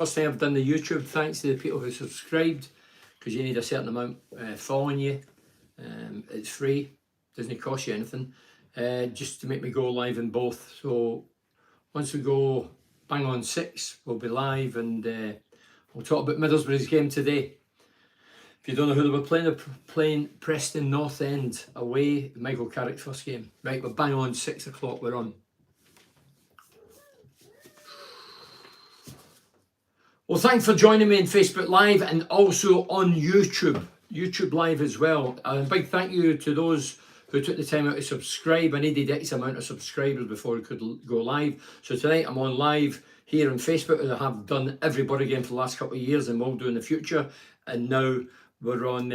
First time I've done the YouTube, thanks to the people who subscribed, because you need a certain amount following you. It's free, doesn't cost you anything, just to make me go live in both. So once we go bang on 6, we'll be live, and we'll talk about Middlesbrough's game today. If you don't know who they were playing, they're playing Preston North End away, Michael Carrick's first game. Right, we're bang on 6 o'clock, we're on. Well, thanks for joining me on Facebook Live and also on YouTube Live as well. A big thank you to those who took the time out to subscribe. I needed X amount of subscribers before I could go live. So tonight I'm on live here on Facebook, as I have done every Borough game for the last couple of years and will do in the future. And now we're on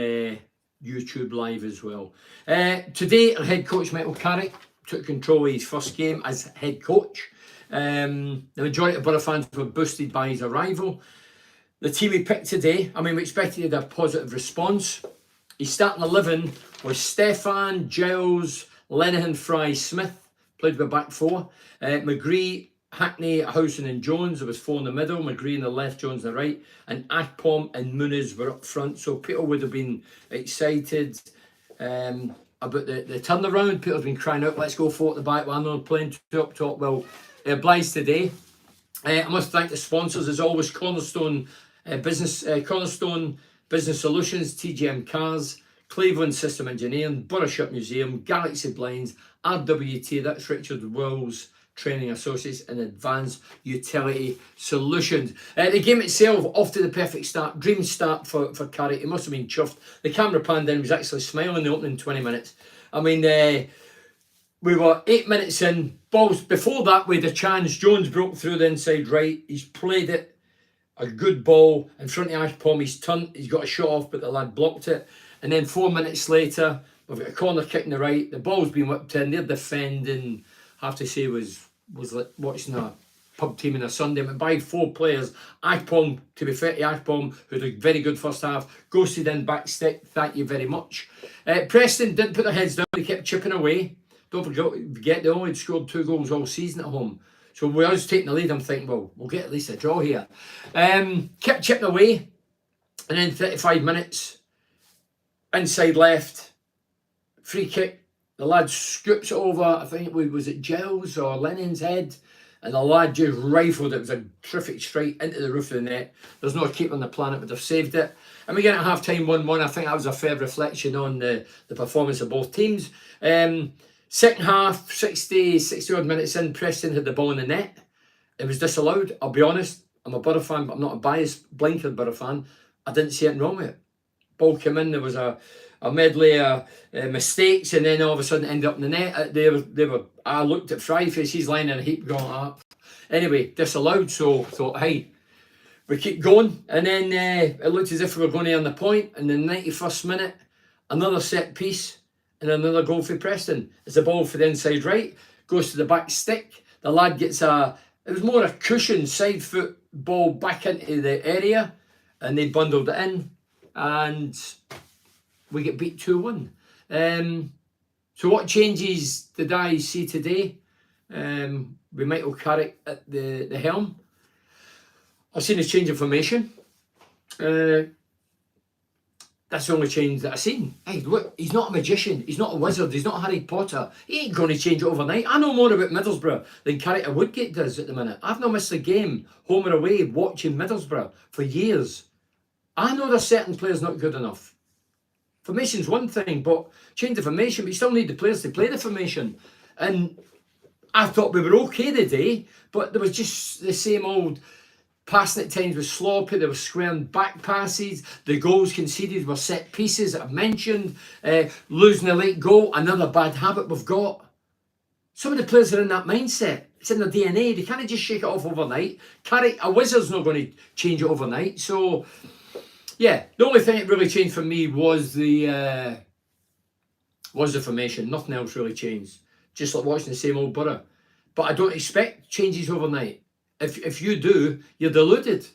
YouTube Live as well. Today, our head coach Michael Carrick took control of his first game as head coach. The majority of Borough fans were boosted by his arrival. The team he picked today, I mean, we expected a positive response. His starting 11 was Stefan, Giles, Lenihan, Fry, Smith, played with back four. McGree, Hackney, Howson and Jones, there was 4 in the middle, McGree on the left, Jones on the right, and Akpom and Muniz were up front. So people would have been excited about the turnaround. People have been crying out, let's go 4 at the back, well, I'm not playing 2 up top. Well, obliged today. I must thank the sponsors as always: Cornerstone Business Solutions, TGM Cars, Cleveland System Engineering, Borough Ship Museum, Galaxy Blinds, RWT, that's Richard Wills Training Associates, and Advanced Utility Solutions. The game itself, off to the perfect start, dream start for Carrick. He must have been chuffed. The camera panned in, he was actually smiling the opening 20 minutes. I mean, we were 8 minutes in. Balls before that, we had a chance. Jones broke through the inside right. He's played it, a good ball in front of Akpom. He's turned, he's got a shot off, but the lad blocked it. And then 4 minutes later, we've got a corner kick in the right. The ball's been whipped in. They're defending. I have to say, was like watching a pub team on a Sunday. But by 4 players, Akpom, to be fair to Akpom, who had a very good first half, ghosted in back stick. Thank you very much. Preston didn't put their heads down. They kept chipping away. Don't forget, they only scored 2 goals all season at home. So we was taking the lead. I'm thinking, well, we'll get at least a draw here. Kept chipping away. And then 35 minutes, inside left, free kick. The lad scoops it over, I think was it Giles or Lennon's head. And the lad just rifled it. It was a terrific strike into the roof of the net. There's no keeper on the planet would have saved it. And we get at half time 1-1. I think that was a fair reflection on the performance of both teams. Second half, 60 odd minutes in, Preston had the ball in the net. It was disallowed. I'll be honest, I'm a Borough fan, but I'm not a biased, blinkered Borough fan. I didn't see anything wrong with it. Ball came in, there was a medley of mistakes, and then all of a sudden ended up in the net. They were. I looked at Fryface, he's lying in a heap going up. Anyway, disallowed, so thought, hey, we keep going. And then it looked as if we were going to earn the point. And in the 91st minute, another set piece and another goal for Preston. It's a ball for the inside right, goes to the back stick. The lad gets it was more a cushion side foot ball back into the area, and they bundled it in, and we get beat 2-1. So what changes did I see today with Michael Carrick at the helm? I've seen his change of formation. That's the only change that I've seen. Hey, look, he's not a magician. He's not a wizard. He's not Harry Potter. He ain't going to change it overnight. I know more about Middlesbrough than Carrick Woodgate does at the minute. I've not missed a game, home or away, watching Middlesbrough for years. I know there's certain players not good enough. Formation's one thing, but change the formation, but you still need the players to play the formation. And I thought we were okay today, but there was just the same old passing at times was sloppy. There were squaring back passes. The goals conceded were set pieces that I've mentioned. Losing a late goal, another bad habit we've got. Some of the players are in that mindset. It's in their DNA. They can't just shake it off overnight. Carrick, a wizard's not going to change it overnight. So, yeah, the only thing that really changed for me was the formation. Nothing else really changed. Just like watching the same old Borough. But I don't expect changes overnight. If you do, you're deluded. You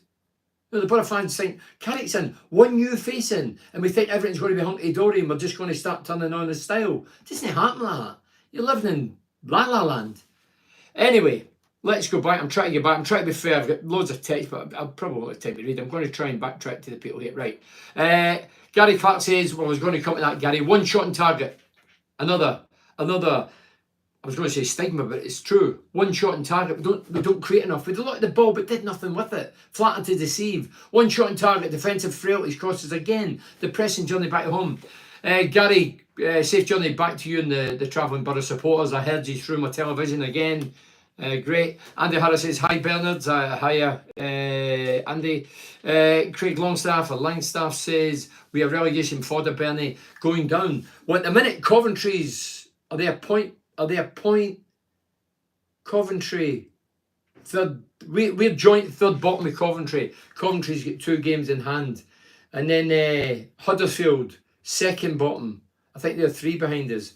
know, the Borough fans think Carrick's in, one new face in, and we think everything's going to be hunky-dory and we're just going to start turning on the style. It doesn't happen like that. You're living in La La Land. Anyway, Let's go back. I'm trying to get back. I'm trying to be fair. I've got loads of text, but I'll probably won't have time to read. I'm going to try and backtrack to the people here. Right. Gary Clark says, well, I was going to come to that, Gary. One shot on target. Another, I was going to say stigma, but it's true. One shot on target. We don't create enough. We did a lot of the ball, but did nothing with it. Flattered to deceive. One shot on target. Defensive frailties crosses again. The pressing journey back home. Gary, safe journey back to you and the Travelling Borough supporters. I heard you through my television again. Great. Andy Harris says, hi Bernard. Hiya, Andy. Craig Longstaff or Langstaff says, we have relegation fodder, Bernie, going down. Well, at the minute, Coventry's, are they a point? Coventry, third. We're joint third bottom with Coventry. Coventry's got 2 games in hand. And then Huddersfield, second bottom. I think they're 3 behind us.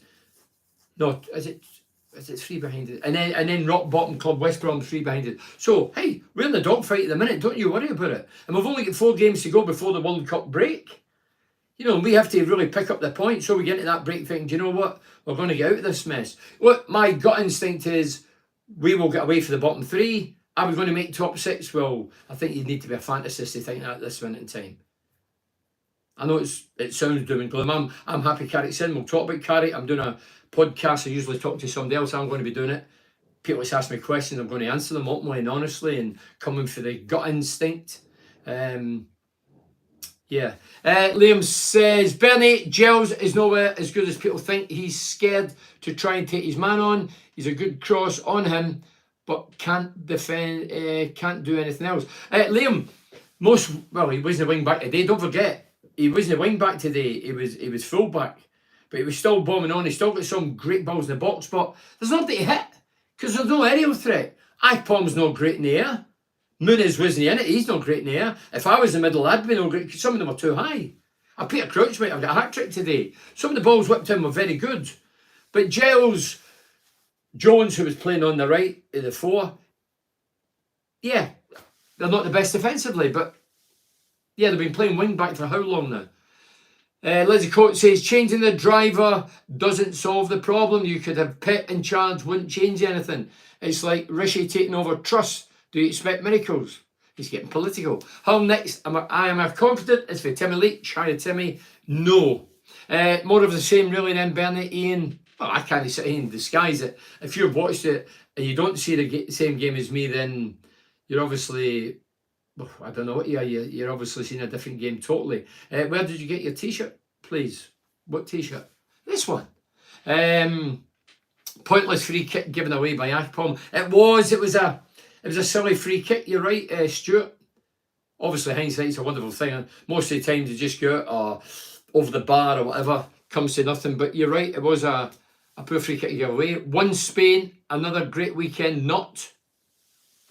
No, is it 3 behind us? And then rock bottom club West Brom 3 behind us. So hey, we're in the dogfight at the minute. Don't you worry about it. And we've only got 4 games to go before the World Cup break. You know, we have to really pick up the points. So we get into that break thing. Do you know what? We're going to get out of this mess. What my gut instinct is, we will get away for the bottom 3. Are we going to make top 6? Well, I think you need to be a fantasist to think that at this minute in time. I know it sounds doom and gloom. I'm happy Carrick's in. We'll talk about Carrick. I'm doing a podcast. I usually talk to somebody else. I'm going to be doing it. People just ask me questions. I'm going to answer them openly and honestly and coming for the gut instinct. Yeah. Liam says, Bernie, Giles is nowhere as good as people think. He's scared to try and take his man on. He's a good cross on him, but can't defend, can't do anything else. Liam, he wasn't a wing back today. Don't forget, he wasn't a wing back today. He was full back, but he was still bombing on. He still got some great balls in the box, but there's nothing to hit because there's no aerial threat. Akpom's not great in the air. Muniz wasn't in it. He's not great in the air. If I was in the middle, I'd be no great. Some of them are too high. Peter Crouch might have got a hat-trick today. Some of the balls whipped in were very good. But Giles, Jones, who was playing on the right of the 4, yeah, they're not the best defensively, but yeah, they've been playing wing-back for how long now? Lizzie Coates says, changing the driver doesn't solve the problem. You could have Pitt in charge, wouldn't change anything. It's like Rishi taking over Truss. Do you expect miracles? He's getting political. How next? I am confident it's for Timmy Leach. Hi, Timmy. No. More of the same, really, then, Bernie. Ian, well, I can't sit here and disguise it. If you've watched it and you don't see the same game as me, then you're obviously, I don't know what you are. You're obviously seeing a different game totally. Where did you get your T-shirt, please? What T-shirt? This one. Pointless free kick given away by Akpom. It was a silly free kick, you're right, Stuart. Obviously, hindsight's a wonderful thing. Most of the time, they just go out over the bar or whatever, comes to nothing. But you're right, it was a poor free kick to give away. One Spain, another great weekend, not.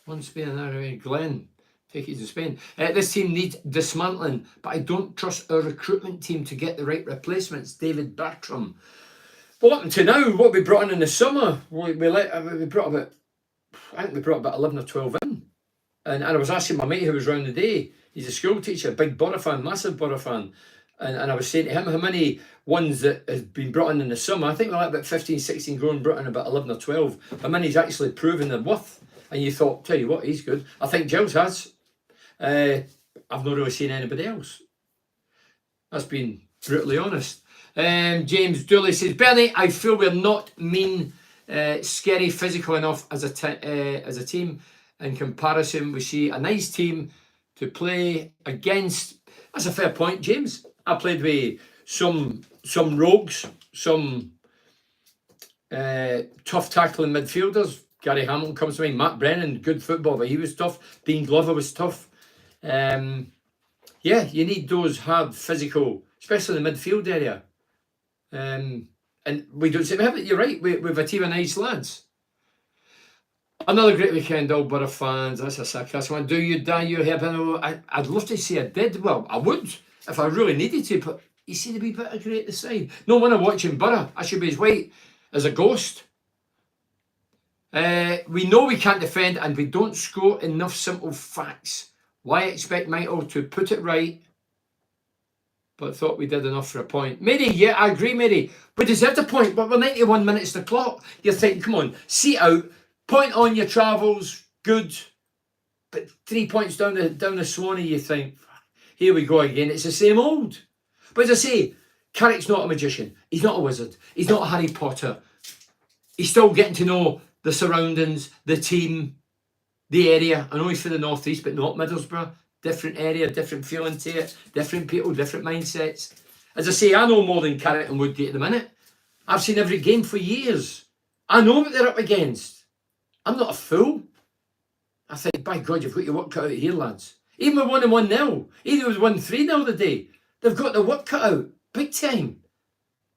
One Spain, another way. Glenn, take it to Spain. This team needs dismantling, but I don't trust our recruitment team to get the right replacements. David Bartram. Well, up until now, what we brought in the summer, we brought about, I think we brought about 11 or 12 in. And I was asking my mate who was around the day, he's a school teacher, big Borough fan, massive Borough fan. And I was saying to him, how many ones that have been brought in the summer? I think we're like about 15, 16 grown, brought in about 11 or 12. How many's actually proven their worth? And you thought, tell you what, he's good. I think Giles has. I've not really seen anybody else. That's been brutally honest. James Dooley says, Bernie, I feel we're not mean, scary, physical enough as a team. In comparison, we see a nice team to play against. That's a fair point, James. I played with some rogues, some tough tackling midfielders. Gary Hamilton comes to mind. Matt Brennan, good football, but he was tough. Dean Glover was tough. Yeah, you need those hard physical, especially in the midfield area. And we don't seem to have it. You're right. We've a team of nice lads. Another great weekend, all Borough fans. That's a sarcastic one. Do you dye your hair? I'd love to say I did. Well, I would if I really needed to, but you see the wee bit of grey at the side. No wonder watching Borough. I should be as white as a ghost. We know we can't defend and we don't score enough simple facts. Why expect Michael to put it right, but thought we did enough for a point? Mary, yeah, I agree, Mary. We deserved a point, but we're 91 minutes to clock. You're thinking, come on, see it out. Point on your travels, good. But 3 points down the Swanee, you think, here we go again. It's the same old. But as I say, Carrick's not a magician. He's not a wizard. He's not a Harry Potter. He's still getting to know the surroundings, the team, the area. I know he's for the North East, but not Middlesbrough. Different area, different feeling to it, different people, different mindsets. As I say, I know more than Carrick and Woodgate at the minute. I've seen every game for years. I know what they're up against. I'm not a fool. I think, by God, you've got your work cut out here, lads. Even with 1-1-0, even with 1-3-0 the day, they've got their work cut out, big time.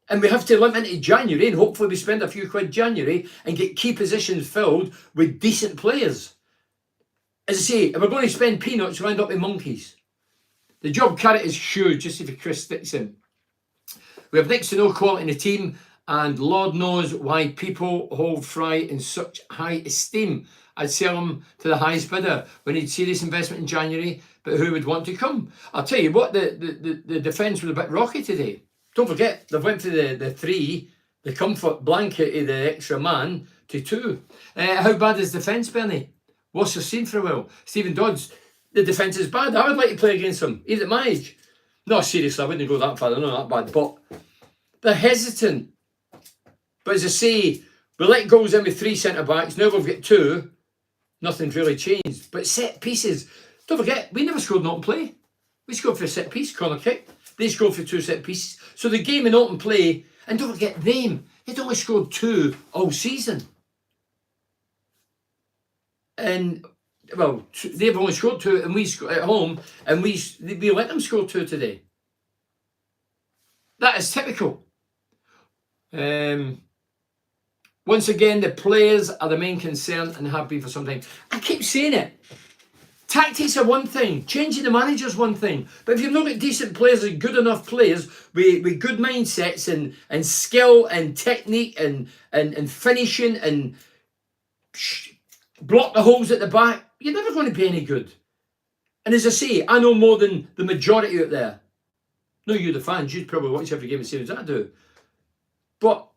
And we have to limp into January, and hopefully we spend a few quid January and get key positions filled with decent players. As I say, if we're going to spend peanuts, we'll end up with monkeys. The job Carrick is huge, just if Chris sticks in. We have next to no quality in the team, and Lord knows why people hold Fry in such high esteem. I'd sell him to the highest bidder. We need serious investment in January, but who would want to come? I'll tell you what, the defence was a bit rocky today. Don't forget, they've went to the 3, the comfort blanket of the extra man, to 2. How bad is defence, Bernie? What's the scene for a while? Stephen Dodds, the defence is bad. I would like to play against them, even at my age. No, seriously, I wouldn't go that far. They're not that bad, but they're hesitant. But as I say, we let goals in with 3 centre-backs. Now we've got 2. Nothing's really changed. But set pieces, don't forget, we never scored an open play. We scored for a set piece, corner kick. They scored for 2 set pieces. So the game in open play, and don't forget them, they'd only scored 2 all season. And, well, they've only scored 2, and we scored at home, and we let them score 2 today. That is typical. Once again, the players are the main concern and have been for some time. I keep saying it. Tactics are one thing. Changing the manager is one thing. But if you've not got decent players and good enough players with good mindsets and skill and technique and finishing and block the holes at the back, you're never going to be any good. And as I say, I know more than the majority out there. No, you the fans, you probably watch every game the same as I do. But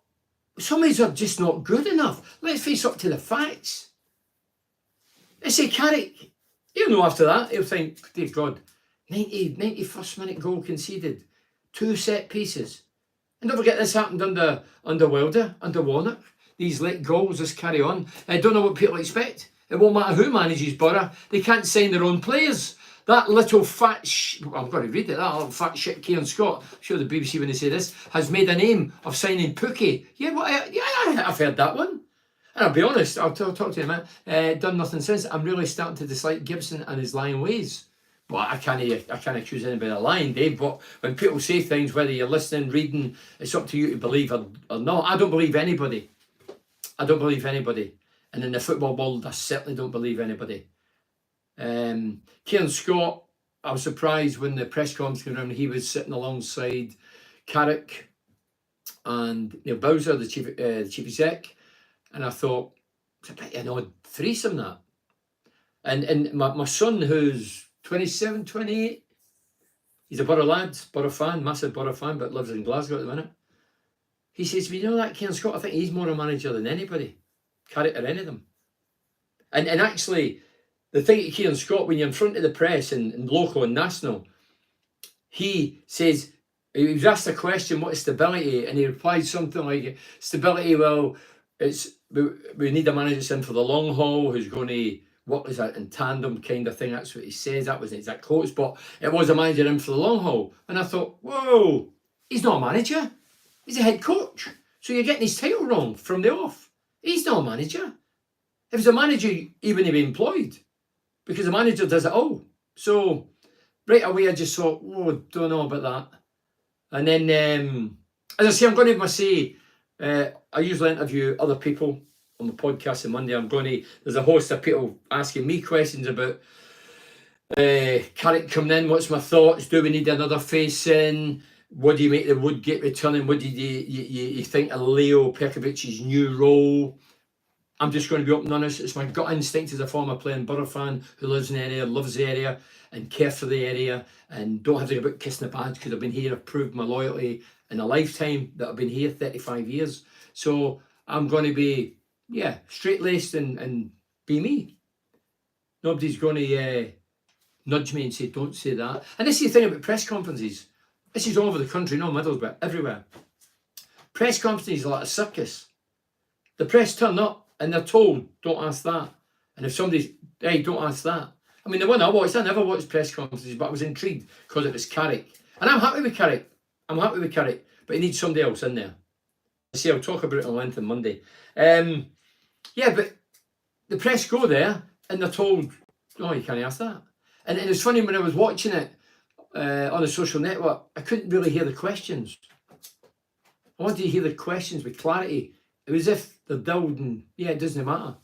some of these are just not good enough. Let's face up to the facts. Let's say Carrick, he'll know after that, he'll think, dear God, 91st minute goal conceded, 2 set pieces. And don't forget this happened under Wilder, under Warnock. These late goals just carry on. I don't know what people expect. It won't matter who manages Borough, they can't sign their own players. That little fat I'm going to read it, that little fat shit Kieran Scott, I'm sure the BBC when they say this, has made a name of signing Pookie. Yeah, I've heard that one. And I'll be honest, I'll talk to you in a minute, done nothing since. I'm really starting to dislike Gibson and his lying ways. But I can't accuse anybody of lying, Dave, but when people say things, whether you're listening, reading, it's up to you to believe or not. I don't believe anybody. I don't believe anybody. And in the football world, I certainly don't believe anybody. Kieran Scott, I was surprised when the press conference came around, he was sitting alongside Carrick and Neil Bowser, the chief exec, and I thought, it's a bit of an odd threesome, that. And my son, who's 27, 28, he's a Borough lad, Borough fan, massive Borough fan, but lives in Glasgow at the minute. He says, you know that Kieran Scott, I think he's more a manager than anybody, Carrick or any of them. And actually, the thing at Kieran Scott, when you're in front of the press and local and national, he says, he was asked a question, what is stability? And he replied something like, stability, well, we need a manager that's in for the long haul, who's going to work as a in tandem kind of thing. That's what he says. That wasn't exact quotes, but it was a manager in for the long haul. And I thought, whoa, he's not a manager. He's a head coach. So you're getting his title wrong from the off. He's not a manager. If he's a manager, he wouldn't be employed, because the manager does it all. So right away, I just thought, oh, don't know about that. And then, as I say, I'm going to have my say. I usually interview other people on the podcast on Monday. There's a host of people asking me questions about Carrick coming in. What's my thoughts? Do we need another face in? What do you make the Woodgate returning? What do you think of Leo Pekovic's new role? I'm just going to be open and honest. It's my gut instinct as a former player and Borough fan who lives in the area, loves the area and cares for the area, and don't have to go about kissing the badge because I've been here. I've proved my loyalty in a lifetime that I've been here 35 years. So I'm going to be yeah, straight-laced and be me. Nobody's going to nudge me and say, don't say that. And this is the thing about press conferences. This is all over the country, not Middlesbrough, everywhere. Press conferences are like a circus. The press turn up and they're told, don't ask that. And if somebody's, hey, don't ask that. I mean, the one I watched, I never watched press conferences, but I was intrigued because it was Carrick. And I'm happy with Carrick. But he needs somebody else in there. See, I'll talk about it on length on Monday. Yeah, but the press go there and they're told, oh, you can't ask that. And it's funny, when I was watching it on a social network, I couldn't really hear the questions. I wanted to hear the questions with clarity. It was as if they're building, yeah, it doesn't matter.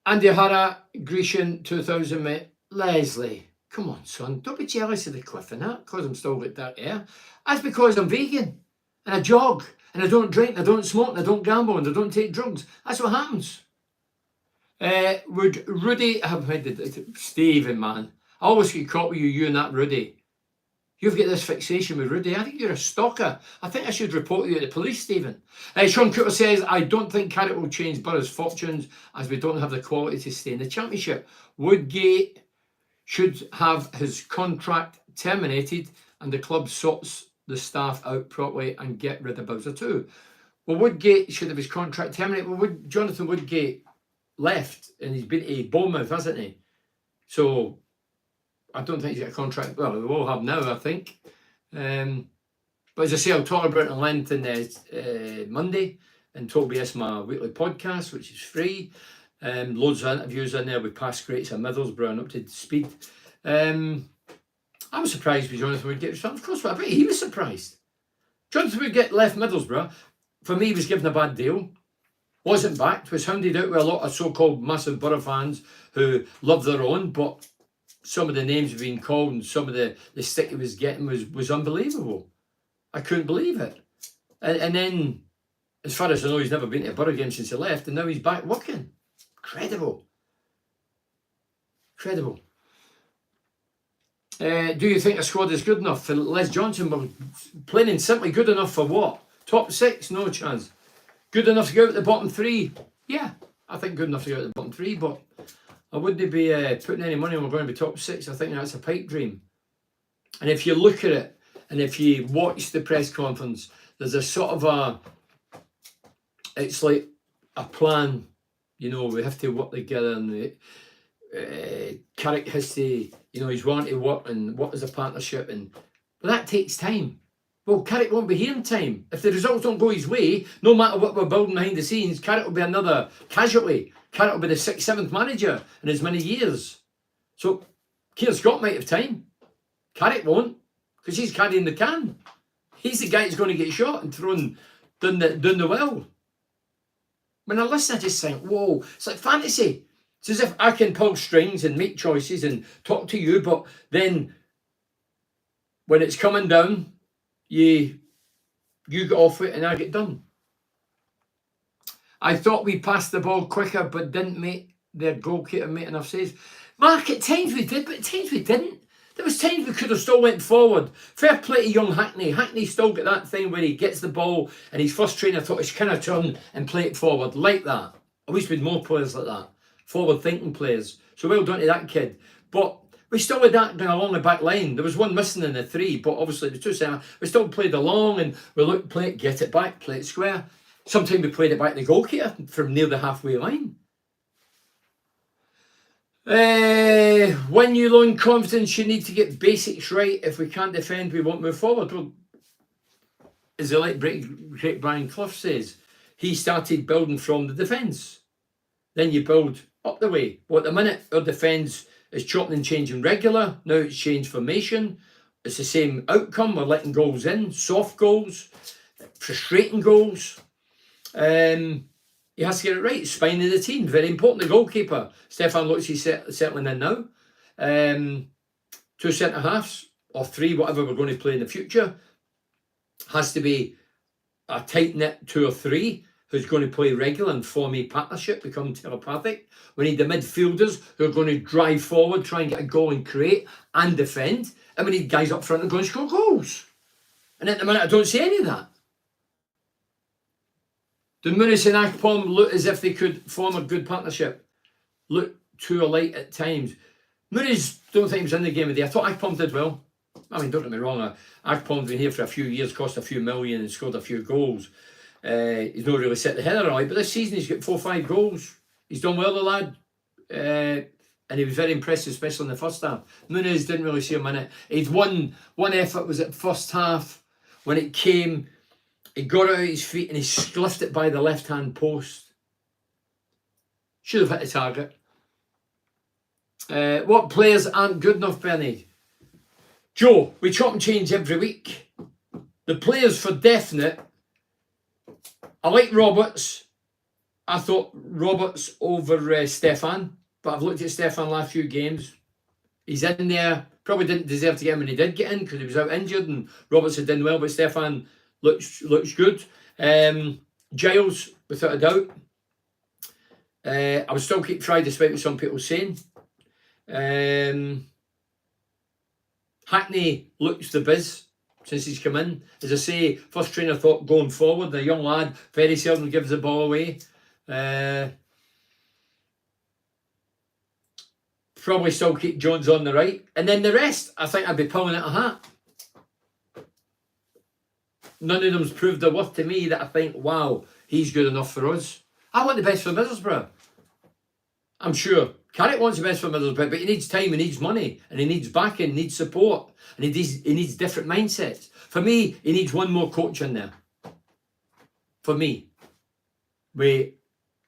Andy O'Hara, Grecian 2000, mate. Leslie, come on, son. Don't be jealous of the cliff and that, because I'm still got that air. That's because I'm vegan, and I jog, and I don't drink, and I don't smoke, and I don't gamble, and I don't take drugs. That's what happens. Would Rudy have Stephen, man? I always get caught with you and that Rudy. You've got this fixation with Rudy. I think you're a stalker. I think I should report you to the police, Stephen. Sean Cooper says, I don't think Carrick will change Borough's fortunes as we don't have the quality to stay in the Championship. Woodgate should have his contract terminated and the club sorts the staff out properly and get rid of Bowser too. Well, Woodgate should have his contract terminated. Well, Jonathan Woodgate left and he's been to Bournemouth, hasn't he? So I don't think he's got a contract. Well, we will have now, I think. But as I say, I'll talk about it in length on Monday and Tobias, my weekly podcast, which is free. Loads of interviews in there with past greats at Middlesbrough and up to speed. I was surprised with Jonathan Woodgate. Of course, I bet he was surprised. Jonathan Woodgate left Middlesbrough. For me, he was given a bad deal. Wasn't backed. Was hounded out with a lot of so-called massive Borough fans who love their own, but some of the names being called and some of the stick he was getting was unbelievable. I couldn't believe it. And then, as far as I know, he's never been to a Borough game since he left, and now he's back working. Incredible. Incredible. Do you think a squad is good enough for Les Johnson? Well, plain and simply, good enough for what? Top 6? No chance. Good enough to go out the bottom 3? Yeah, I think good enough to go out the bottom 3, but I wouldn't be putting any money on we're going to be top 6. I think that's a pipe dream. And if you look at it, and if you watch the press conference, there's a sort of it's like a plan, you know, we have to work together, and Carrick has to, you know, he's wanting to work and what is a partnership, but that takes time. Well, Carrick won't be here in time. If the results don't go his way, no matter what we're building behind the scenes, Carrick will be another casualty. Carrick will be the 6th, 7th manager in as many years. So Keir Scott might have time. Carrick won't, because he's carrying the can. He's the guy that's going to get shot and thrown down the well. When I listen, I just think, whoa, it's like fantasy. It's as if I can pull strings and make choices and talk to you, but then when it's coming down, you get off it and I get done. I thought we passed the ball quicker, but didn't make their goalkeeper make enough saves. Mark, at times we did, but at times we didn't. There was times we could have still went forward. Fair play to young Hackney. Hackney still got that thing where he gets the ball and his first trainer thought he's kind of turn and play it forward like that. I wish we had more players like that. Forward-thinking players. So well done to that kid. But we still had that going along the back line. There was one missing in the 3, but obviously the 2 centre. We still played along and we looked, play it, get it back, play it square. Sometimes we played it back to the goalkeeper from near the halfway line. When you loan confidence, you need to get basics right. If we can't defend, we won't move forward. Well, as the late great Brian Clough says, he started building from the defence. Then you build up the way. Well, at the minute, our defence is chopping and changing regular. Now it's changed formation. It's the same outcome. We're letting goals in, soft goals, frustrating goals. He has to get it right. Spine of the team, very important. The goalkeeper, Stefan Lutzi, settling in now. 2 centre halves or 3, whatever we're going to play in the future. Has to be a tight knit 2 or 3 who's going to play regular and form a partnership, become telepathic. We need the midfielders who are going to drive forward, try and get a goal and create and defend. And we need guys up front who are going to score goals. And at the minute, I don't see any of that. Do Muniz and Akpom look as if they could form a good partnership? Look too alike at times. Muniz, don't think he was in the game today. I thought Akpom did well. I mean, don't get me wrong, Akpom's been here for a few years, cost a few million and scored a few goals. He's not really set the header right, but this season he's got 4 or 5 goals. He's done well, the lad. And he was very impressive, especially in the first half. Muniz didn't really see a minute. He'd one effort was at first half. When it came, he got out of his feet and he scuffed it by the left-hand post. Should have hit the target. What players aren't good enough, Bernie? Joe, we chop and change every week. The players for definite, I like Roberts. I thought Roberts over Stefan, but I've looked at Stefan last few games. He's in there. Probably didn't deserve to get him when he did get in because he was out injured and Roberts had done well, but Stefan looks good. Giles, without a doubt. I would still keep trying despite what some people saying. Hackney looks the biz since he's come in. As I say, first trainer thought going forward, the young lad very seldom gives the ball away. Probably still keep Jones on the right. And then the rest, I think I'd be pulling at a hat. None of them's proved their worth to me that I think, wow, he's good enough for us. I want the best for Middlesbrough. I'm sure. Carrick wants the best for Middlesbrough, but he needs time, he needs money, and he needs backing, he needs support, and he needs different mindsets. For me, he needs one more coach in there. For me. With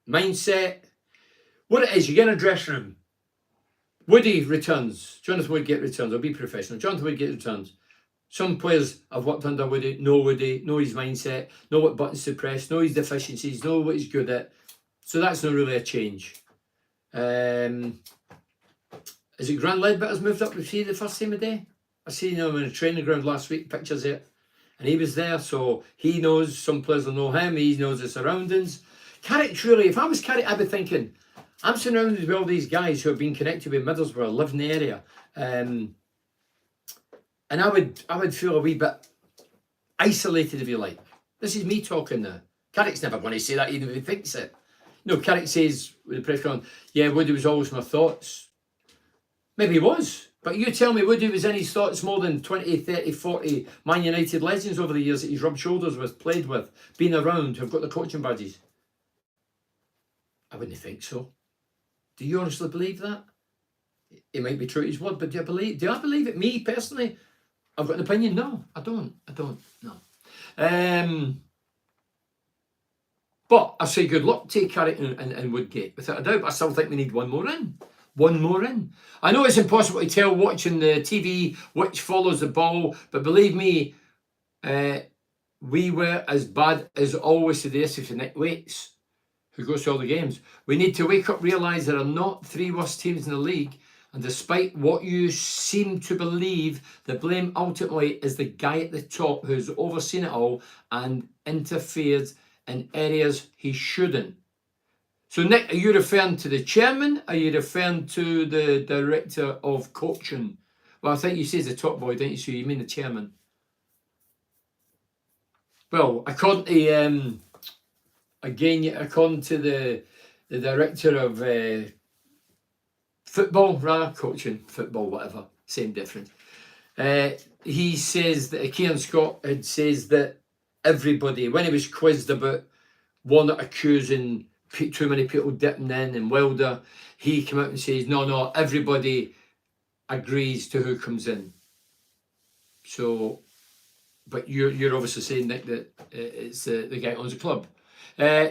mindset. What it is, you get in a dressing room. Woody returns. Jonathan Woodgate returns. I'll be professional. Jonathan Woodgate returns. Some players I've worked under Woody, know his mindset, know what buttons to press, know his deficiencies, know what he's good at. So that's not really a change. Is it Grant Ledbetter's moved up? Was he the first team of the day? I seen him in a training ground last week, pictures it. And he was there, so he knows, some players will know him, he knows the surroundings. Carrick truly, if I was Carrick, I'd be thinking, I'm surrounded with all these guys who have been connected with Middlesbrough, live in the area. And I would feel a wee bit isolated, if you like. This is me talking now. Carrick's never going to say that, even if he thinks it. No, Carrick says with the press conference, yeah, Woody was always my thoughts. Maybe he was. But you tell me Woody was in his thoughts more than 20, 30, 40 Man United legends over the years that he's rubbed shoulders with, played with, been around, who've got the coaching badges. I wouldn't think so. Do you honestly believe that? It might be true to his word, but do I believe it? Me, personally, I've got an opinion. No, I don't. No. But I say good luck to Carrick and Woodgate, without a doubt. But I still think we need one more in. I know it's impossible to tell watching the TV which follows the ball, but believe me, we were as bad as always today, if Nick Waits, who goes to all the games. We need to wake up, realise there are not 3 worst teams in the league, and despite what you seem to believe, the blame ultimately is the guy at the top who's overseen it all and interfered in areas he shouldn't. So Nick, are you referring to the chairman? Are you referring to the director of coaching? Well, I think you say the top boy, don't you? So you mean the chairman? Well, according to according to the director of football, rather, coaching, football, whatever, same difference. He says that Kieran Scott says that everybody, when he was quizzed about Warnock accusing too many people dipping in and Wilder, he came out and says, no, everybody agrees to who comes in. So, but you're obviously saying, Nick, that it's the guy who owns the club.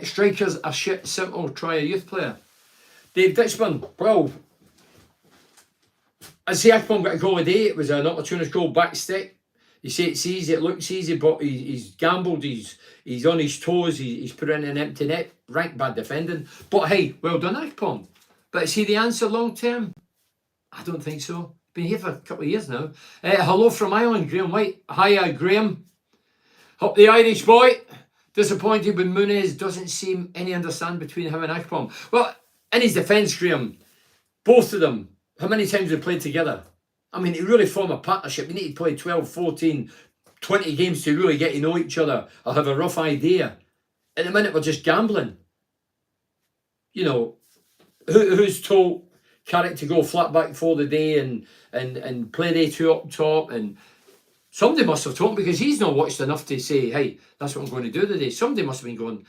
Strikers are shit, simple, try a youth player. Dave Ditchburn, well, I say Akpom got a goal a day. It was an opportunist goal, back stick. You say it's easy, it looks easy, but he's gambled, he's on his toes, he's put in an empty net, rank bad defending. But hey, well done, Akpom. But is he the answer long term? I don't think so. Been here for a couple of years now. Hello from Ireland, Graham White. Hiya, Graham. Up the Irish boy. Disappointed when Muniz doesn't seem any understand between him and Akpom. Well, in his defence, Graham, both of them, how many times have they played together? I mean, to really form a partnership, you need to play 12, 14, 20 games to really get to know each other or have a rough idea. At the minute, we're just gambling. You know, who's told Carrick to go flat back for the day and play day two up top? And somebody must have told him, because he's not watched enough to say, hey, that's what I'm going to do today. Somebody must have been going,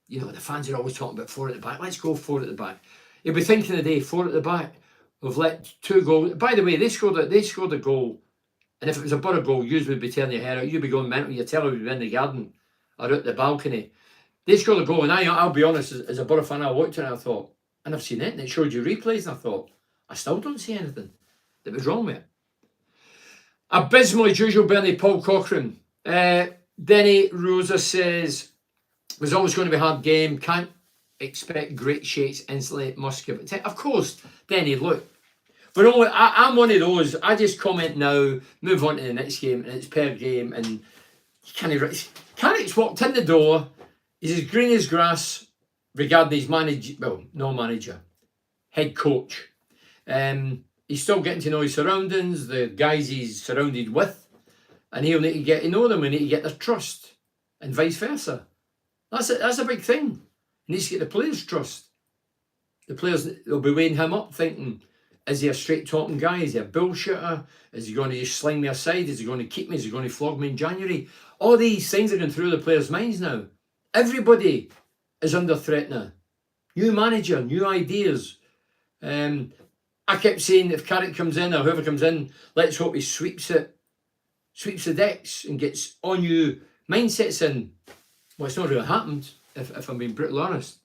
you know, the fans are always talking about 4 at the back. Let's go 4 at the back. He'll be thinking today, 4 at the back. We've let 2 goals. By the way, they scored a goal. And if it was a Borough goal, you would be tearing your hair out. You'd be going mental. Your telly would be in the garden or out the balcony. They scored a goal, and I'll be honest, as a Borough fan, I looked at it and I thought, and I've seen it, and it showed you replays, and I thought, I still don't see anything that was wrong with it. Abysmal as usual, Bernie, Paul Cochran. Denny Rosa says, was always going to be a hard game. Can't expect great shakes instantly. Must give it. Of course, Denny, look. But I'm one of those, I just comment now, move on to the next game, and it's per game, and Carrick's walked in the door, he's as green as grass regarding his head coach. He's still getting to know his surroundings, the guys he's surrounded with, and he'll need to get to know them, we need to get their trust, and vice versa. That's a big thing. He needs to get the players' trust. The players will be weighing him up, thinking, is he a straight talking guy? Is he a bullshitter? Is he going to just sling me aside? Is he going to keep me? Is he going to flog me in January? All these things are going through the players' minds now. Everybody is under threat now. New manager, new ideas. I kept saying, if Carrick comes in or whoever comes in, let's hope he sweeps the decks and gets on new mindsets in. Well, it's not really happened, if I'm being brutally honest.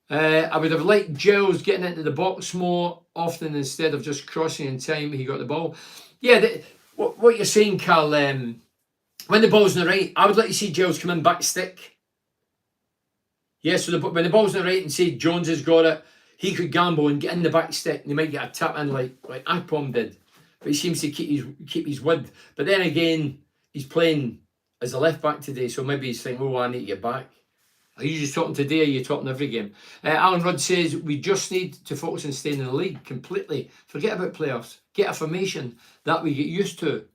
I would have liked Giles getting into the box more often instead of just crossing in time he got the ball. Yeah, what you're saying, Carl, when the ball's in the right, I would like to see Giles come in back stick. Yeah, so when the ball's in the right and say Jones has got it, he could gamble and get in the back stick and he might get a tap in like Akpom did. But he seems to keep his width. But then again, he's playing as a left back today, so maybe he's thinking, oh, I need to get back. Are you just talking today or are you talking every game? Alan Rudd says, we just need to focus on staying in the league completely. Forget about playoffs. Get a formation that we get used to.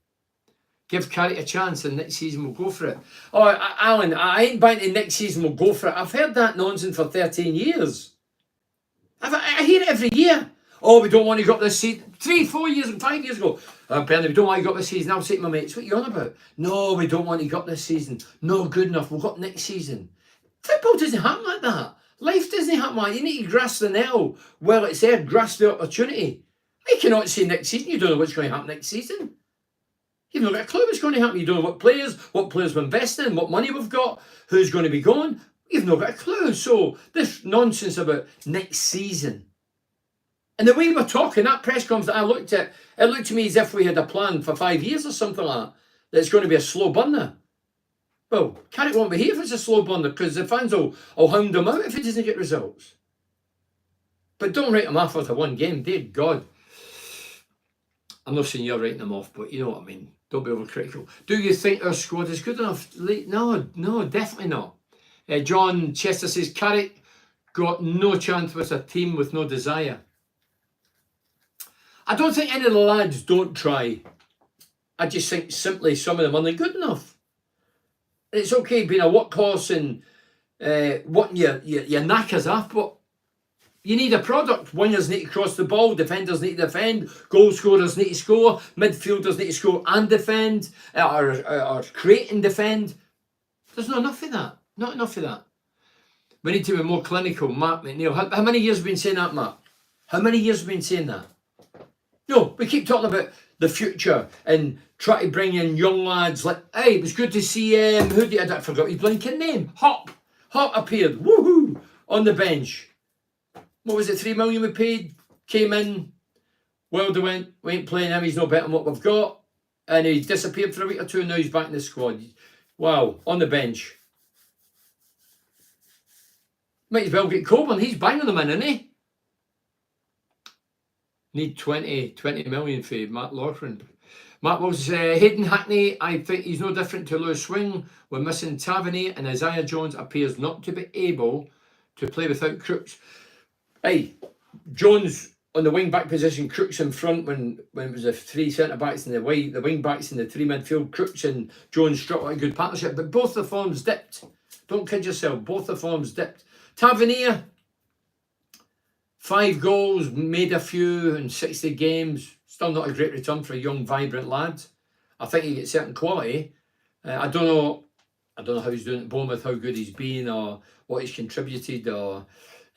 Give Carrick a chance and next season we'll go for it. Oh, Alan, I ain't buying to next season we'll go for it. I've heard that nonsense for 13 years. I hear it every year. Oh, we don't want to go up this season. 3, 4 years, 5 years ago. Bernard, we don't want to go up this season. I'll say to my mates, what are you on about? No, we don't want to go up this season. No, good enough. We'll go up next season. Football doesn't happen like that. Life doesn't happen like that. You need to grasp the nail while it's there, grasp the opportunity. I cannot say next season, you don't know what's going to happen next season. You've not got a clue what's going to happen. You don't know what players we're investing in, what money we've got, who's going to be gone. You've not got a clue. So this nonsense about next season. And the way we're talking, that press conference that I looked at, it looked to me as if we had a plan for 5 years or something like that. That's going to be a slow burner. Well, Carrick won't be here if it's a slow burner because the fans will hound him out if he doesn't get results. But don't write him off after one game, dear God. I'm not saying you're writing him off, but you know what I mean. Don't be overcritical. Do you think our squad is good enough? No, definitely not. John Chester says, Carrick got no chance with a team with no desire. I don't think any of the lads don't try. I just think simply some of them aren't good enough. And it's okay being a workhorse and wanting your knackers off, but you need a product. Wingers need to cross the ball, defenders need to defend, goal scorers need to score, midfielders need to score and defend, or create and defend. There's not enough of that. Not enough of that. We need to be more clinical. Mark McNeil. How many years have we been saying that, Mark? How many years have we been saying that? No, we keep talking about the future and try to bring in young lads like, hey, it was good to see I forgot his blinking name. Hop appeared, woohoo, on the bench. What was it, 3 million we paid? Came in, Wilder went playing him, he's no better than what we've got. And he disappeared for a week or two and now he's back in the squad. Wow, on the bench. Might as well get Coburn, he's banging them in, isn't he? Need 20 million for Matt Loughran. Matt Wilson says, Hayden Hackney, I think he's no different to Lewis Swing. We're missing Tavernier and Isaiah Jones appears not to be able to play without Crooks. Hey, Jones on the wing back position, Crooks in front when it was the 3 centre backs and the wing backs and the 3 midfield. Crooks and Jones struck like a good partnership, but both the forms dipped. Don't kid yourself, both the forms dipped. Tavernier, 5 goals, made a few in 60 games. Still not a great return for a young, vibrant lad. I think he gets certain quality. I don't know how he's doing at Bournemouth, how good he's been, or what he's contributed. Or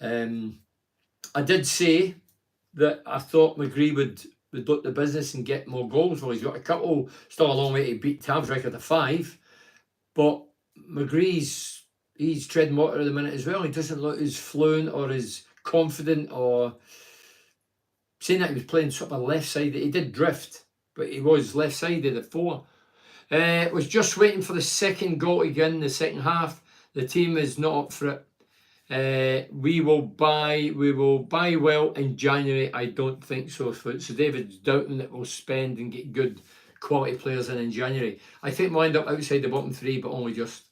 I did say that I thought McGree would look the business and get more goals. Well, he's got a couple, still a long way to beat Tav's record of 5. But McGree's treading water at the minute as well. He doesn't look as fluent or as confident, or saying that he was playing sort of left sided. He did drift, but he was left sided at 4. Was just waiting for the second goal to get in the second half. The team is not up for it. We will buy well in January. I don't think so. So David's doubting that we'll spend and get good quality players in January. I think we'll end up outside the bottom 3, but only just.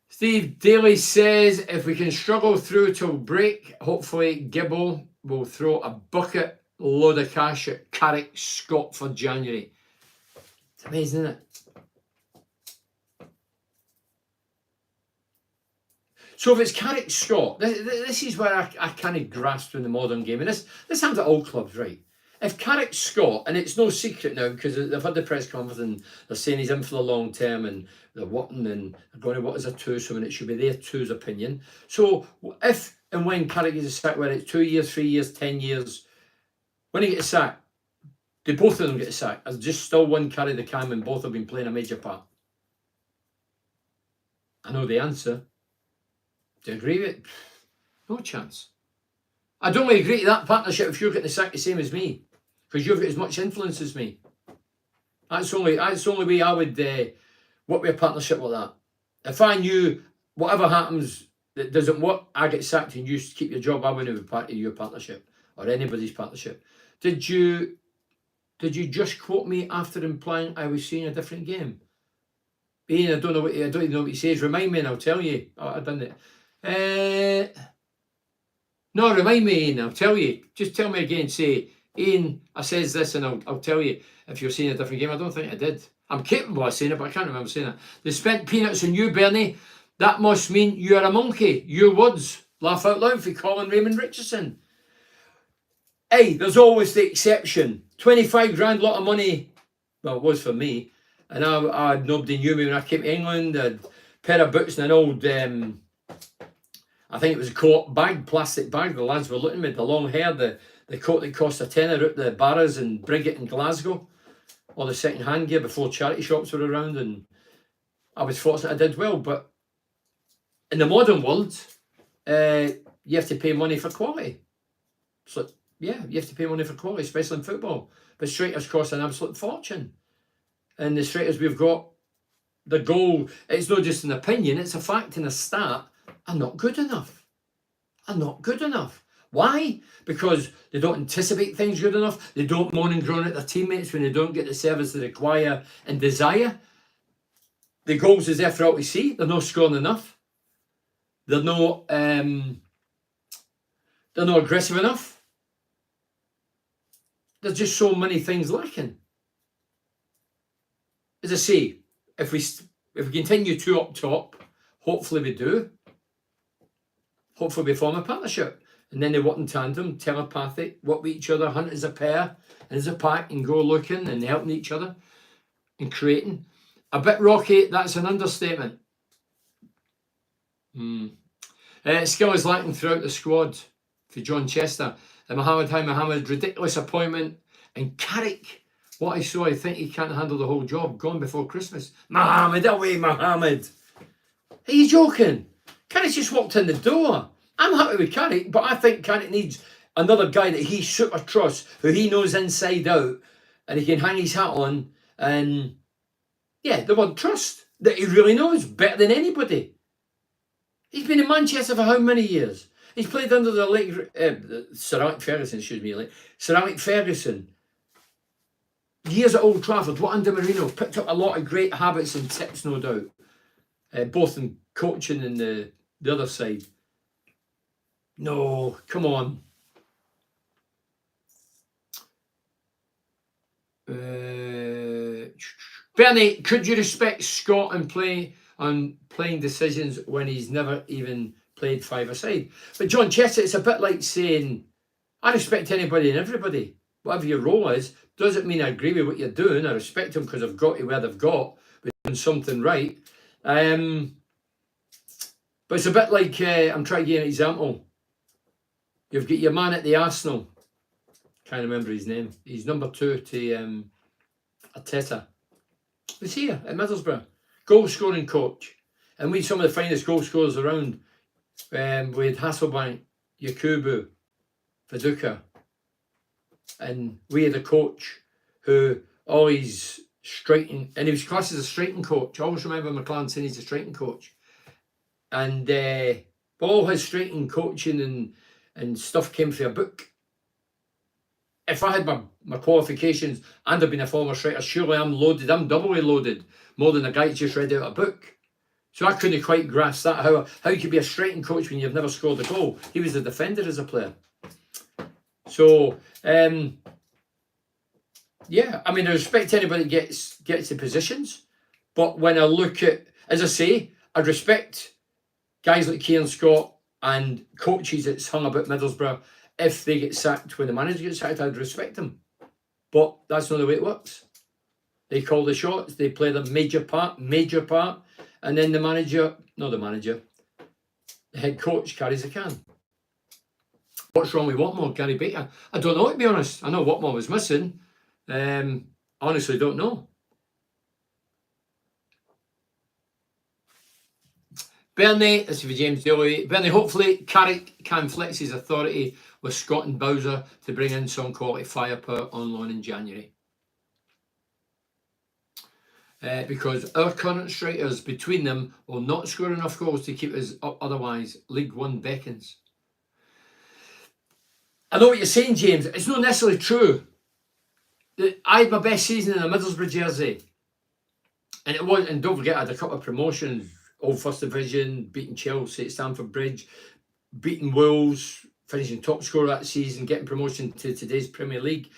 Steve Daly says, if we can struggle through till break, hopefully Gibble will throw a bucket load of cash at Carrick Scott for January. It's amazing, isn't it? So if it's Carrick Scott, this is where I kind of grasp in the modern game. And this happens at all clubs, right? If Carrick Scott, and it's no secret now because they've had the press conference and they're saying he's in for the long term and they're wanting and they're going to what is a twosome and it should be their two's opinion. So if and when Carrick gets sacked, whether it's 2 years, 3 years, 10 years, when he gets sacked, do both of them get sacked? As just still one carry the cam and both have been playing a major part? I know the answer. Do you agree with it? No chance. I don't really agree to that partnership if you're getting the sack the same as me, because you've got as much influence as me. That's the only way I would work with a partnership like that. If I knew whatever happens that doesn't work, I get sacked and you keep your job, I wouldn't be part of your partnership or anybody's partnership. Did you just quote me after implying I was seeing a different game? Ian, I don't even know what he says. Remind me and I'll tell you. Oh, I've done it. No, remind me, Ian. I'll tell you. Just tell me again. Say, Ian, I says this, and I'll tell you if you're seeing a different game. I don't think I did. I'm capable of saying it, but I can't remember saying it. They spent peanuts on you, Bernie. That must mean you're a monkey. Your words. Laugh out loud for Colin Raymond Richardson. Hey, there's always the exception. 25 grand, lot of money. Well, it was for me. And nobody knew me when I came to England. I had a pair of boots and an old, I think it was a Co-op bag, plastic bag. The lads were looking at me, the long hair, the coat that cost a tenner at the Barras and Briggett in Glasgow. All the second-hand gear before charity shops were around. And I was fortunate I did well. But in the modern world, you have to pay money for quality. So, yeah, you have to pay money for quality, especially in football. But strikers cost an absolute fortune. And the strikers we've got, the goal, it's not just an opinion, it's a fact and a stat, are not good enough. Are not good enough. Why? Because they don't anticipate things good enough. They don't moan and groan at their teammates when they don't get the service they require and desire. The goals is there for all to see. They're not scoring enough. They're not aggressive enough. There's just so many things lacking. As I say, if we continue two up top, hopefully we do. Hopefully we form a partnership. And then they work in tandem, telepathic, work with each other, hunt as a pair and as a pack and go looking and helping each other and creating. A bit rocky, that's an understatement. Skill is lacking throughout the squad for John Chester. And Mohammed, ridiculous appointment. And Carrick, what I saw, I think he can't handle the whole job. Gone before Christmas. Mohammed, away, Mohammed. Are you joking? Carrick just walked in the door. I'm happy with Carrick, but I think Carrick needs another guy that he super trusts, who he knows inside out, and he can hang his hat on. And yeah, the word trust, that he really knows better than anybody. He's been in Manchester for how many years? He's played under the late Sir Alex Ferguson, Sir Alex Ferguson. Years at Old Trafford, what Andy Marino picked up a lot of great habits and tips, no doubt. Both in coaching and the other side. No, come on. Bernie, could you respect Scott and playing decisions when he's never even played five-a-side? But John Chester, it's a bit like saying, I respect anybody and everybody. Whatever your role is, doesn't mean I agree with what you're doing. I respect them because I've got to where they've got, but doing something right. But it's a bit like, I'm trying to give you an example. You've got your man at the Arsenal. Can't remember his name. He's number 2 to Arteta. He's here at Middlesbrough. Goal scoring coach. And we had some of the finest goal scorers around. With Hasselbank, Yakubu, Viduka. And we had a coach who always striking, and he was classed as a striking coach. I always remember McLaren saying he's a striking coach. And all his striking coaching and stuff came through a book. If I had my qualifications and I've been a former striker, surely I'm loaded, I'm doubly loaded, more than a guy who's just read out a book. So I couldn't quite grasp that, how you could be a striking coach when you've never scored a goal. He was a defender as a player. So, yeah, I mean, I respect anybody that gets the positions. But when I look at, as I say, I respect guys like Kieran Scott and coaches that's hung about Middlesbrough. If they get sacked, when the manager gets sacked, I'd respect them. But that's not the way it works. They call the shots, they play the major part, and then the head coach carries the can. What's wrong with Watmore, Gary Baker? I don't know, to be honest. I know Watmore was missing. Honestly, don't know. Bernie, this is for James Daly. Bernie, hopefully Carrick can flex his authority with Scott and Bowser to bring in some quality firepower on loan in January. Because our current strikers between them will not score enough goals to keep us up, otherwise League One beckons. I know what you're saying, James. It's not necessarily true. I had my best season in a Middlesbrough jersey. And it was, and don't forget, I had a couple of promotions. Old First Division, beating Chelsea at Stamford Bridge, beating Wolves, finishing top scorer that season, getting promotion to today's Premier League.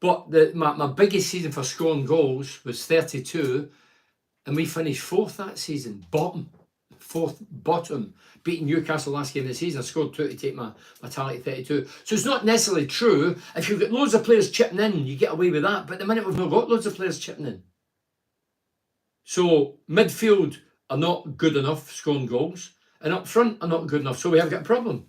But my biggest season for scoring goals was 32, and we finished 4th that season, bottom, beating Newcastle last game of the season. I scored 2 to take my tally 32. So it's not necessarily true. If you've got loads of players chipping in, you get away with that. But at the minute, we've not got loads of players chipping in. So midfield are not good enough scoring goals, and up front are not good enough. So we have got a problem.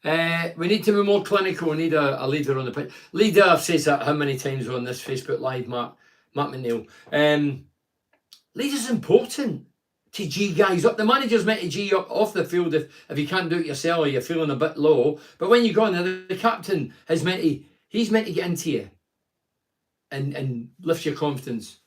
We need to be more clinical. We need a leader on the pitch. Leader, I've said that how many times on this Facebook Live, Matt McNeil. Leader's important to G guys up. The manager's meant to G up off the field if you can't do it yourself or you're feeling a bit low. But when you go on there, the captain is meant to get into you and lift your confidence.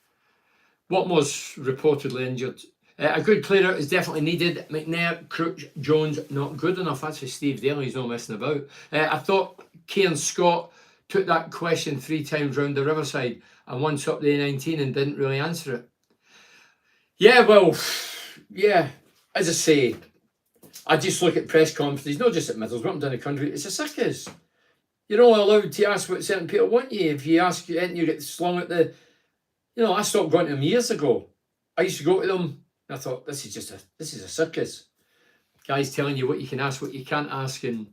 Watmore's reportedly injured. A good clear out is definitely needed. McNair, Crouch, Jones, not good enough. That's for Steve Daly. He's not messing about. I thought Kieran Scott took that question 3 times round the Riverside and once up the A19 and didn't really answer it. Yeah, well, yeah. As I say, I just look at press conferences, not just at Middlesbrough, up and down the country. It's a circus. You're only allowed to ask what certain people want you. If you ask, you get slung at the... You know, I stopped going to them years ago. I used to go to them. I thought, this is a circus. Guys telling you what you can ask, what you can't ask, and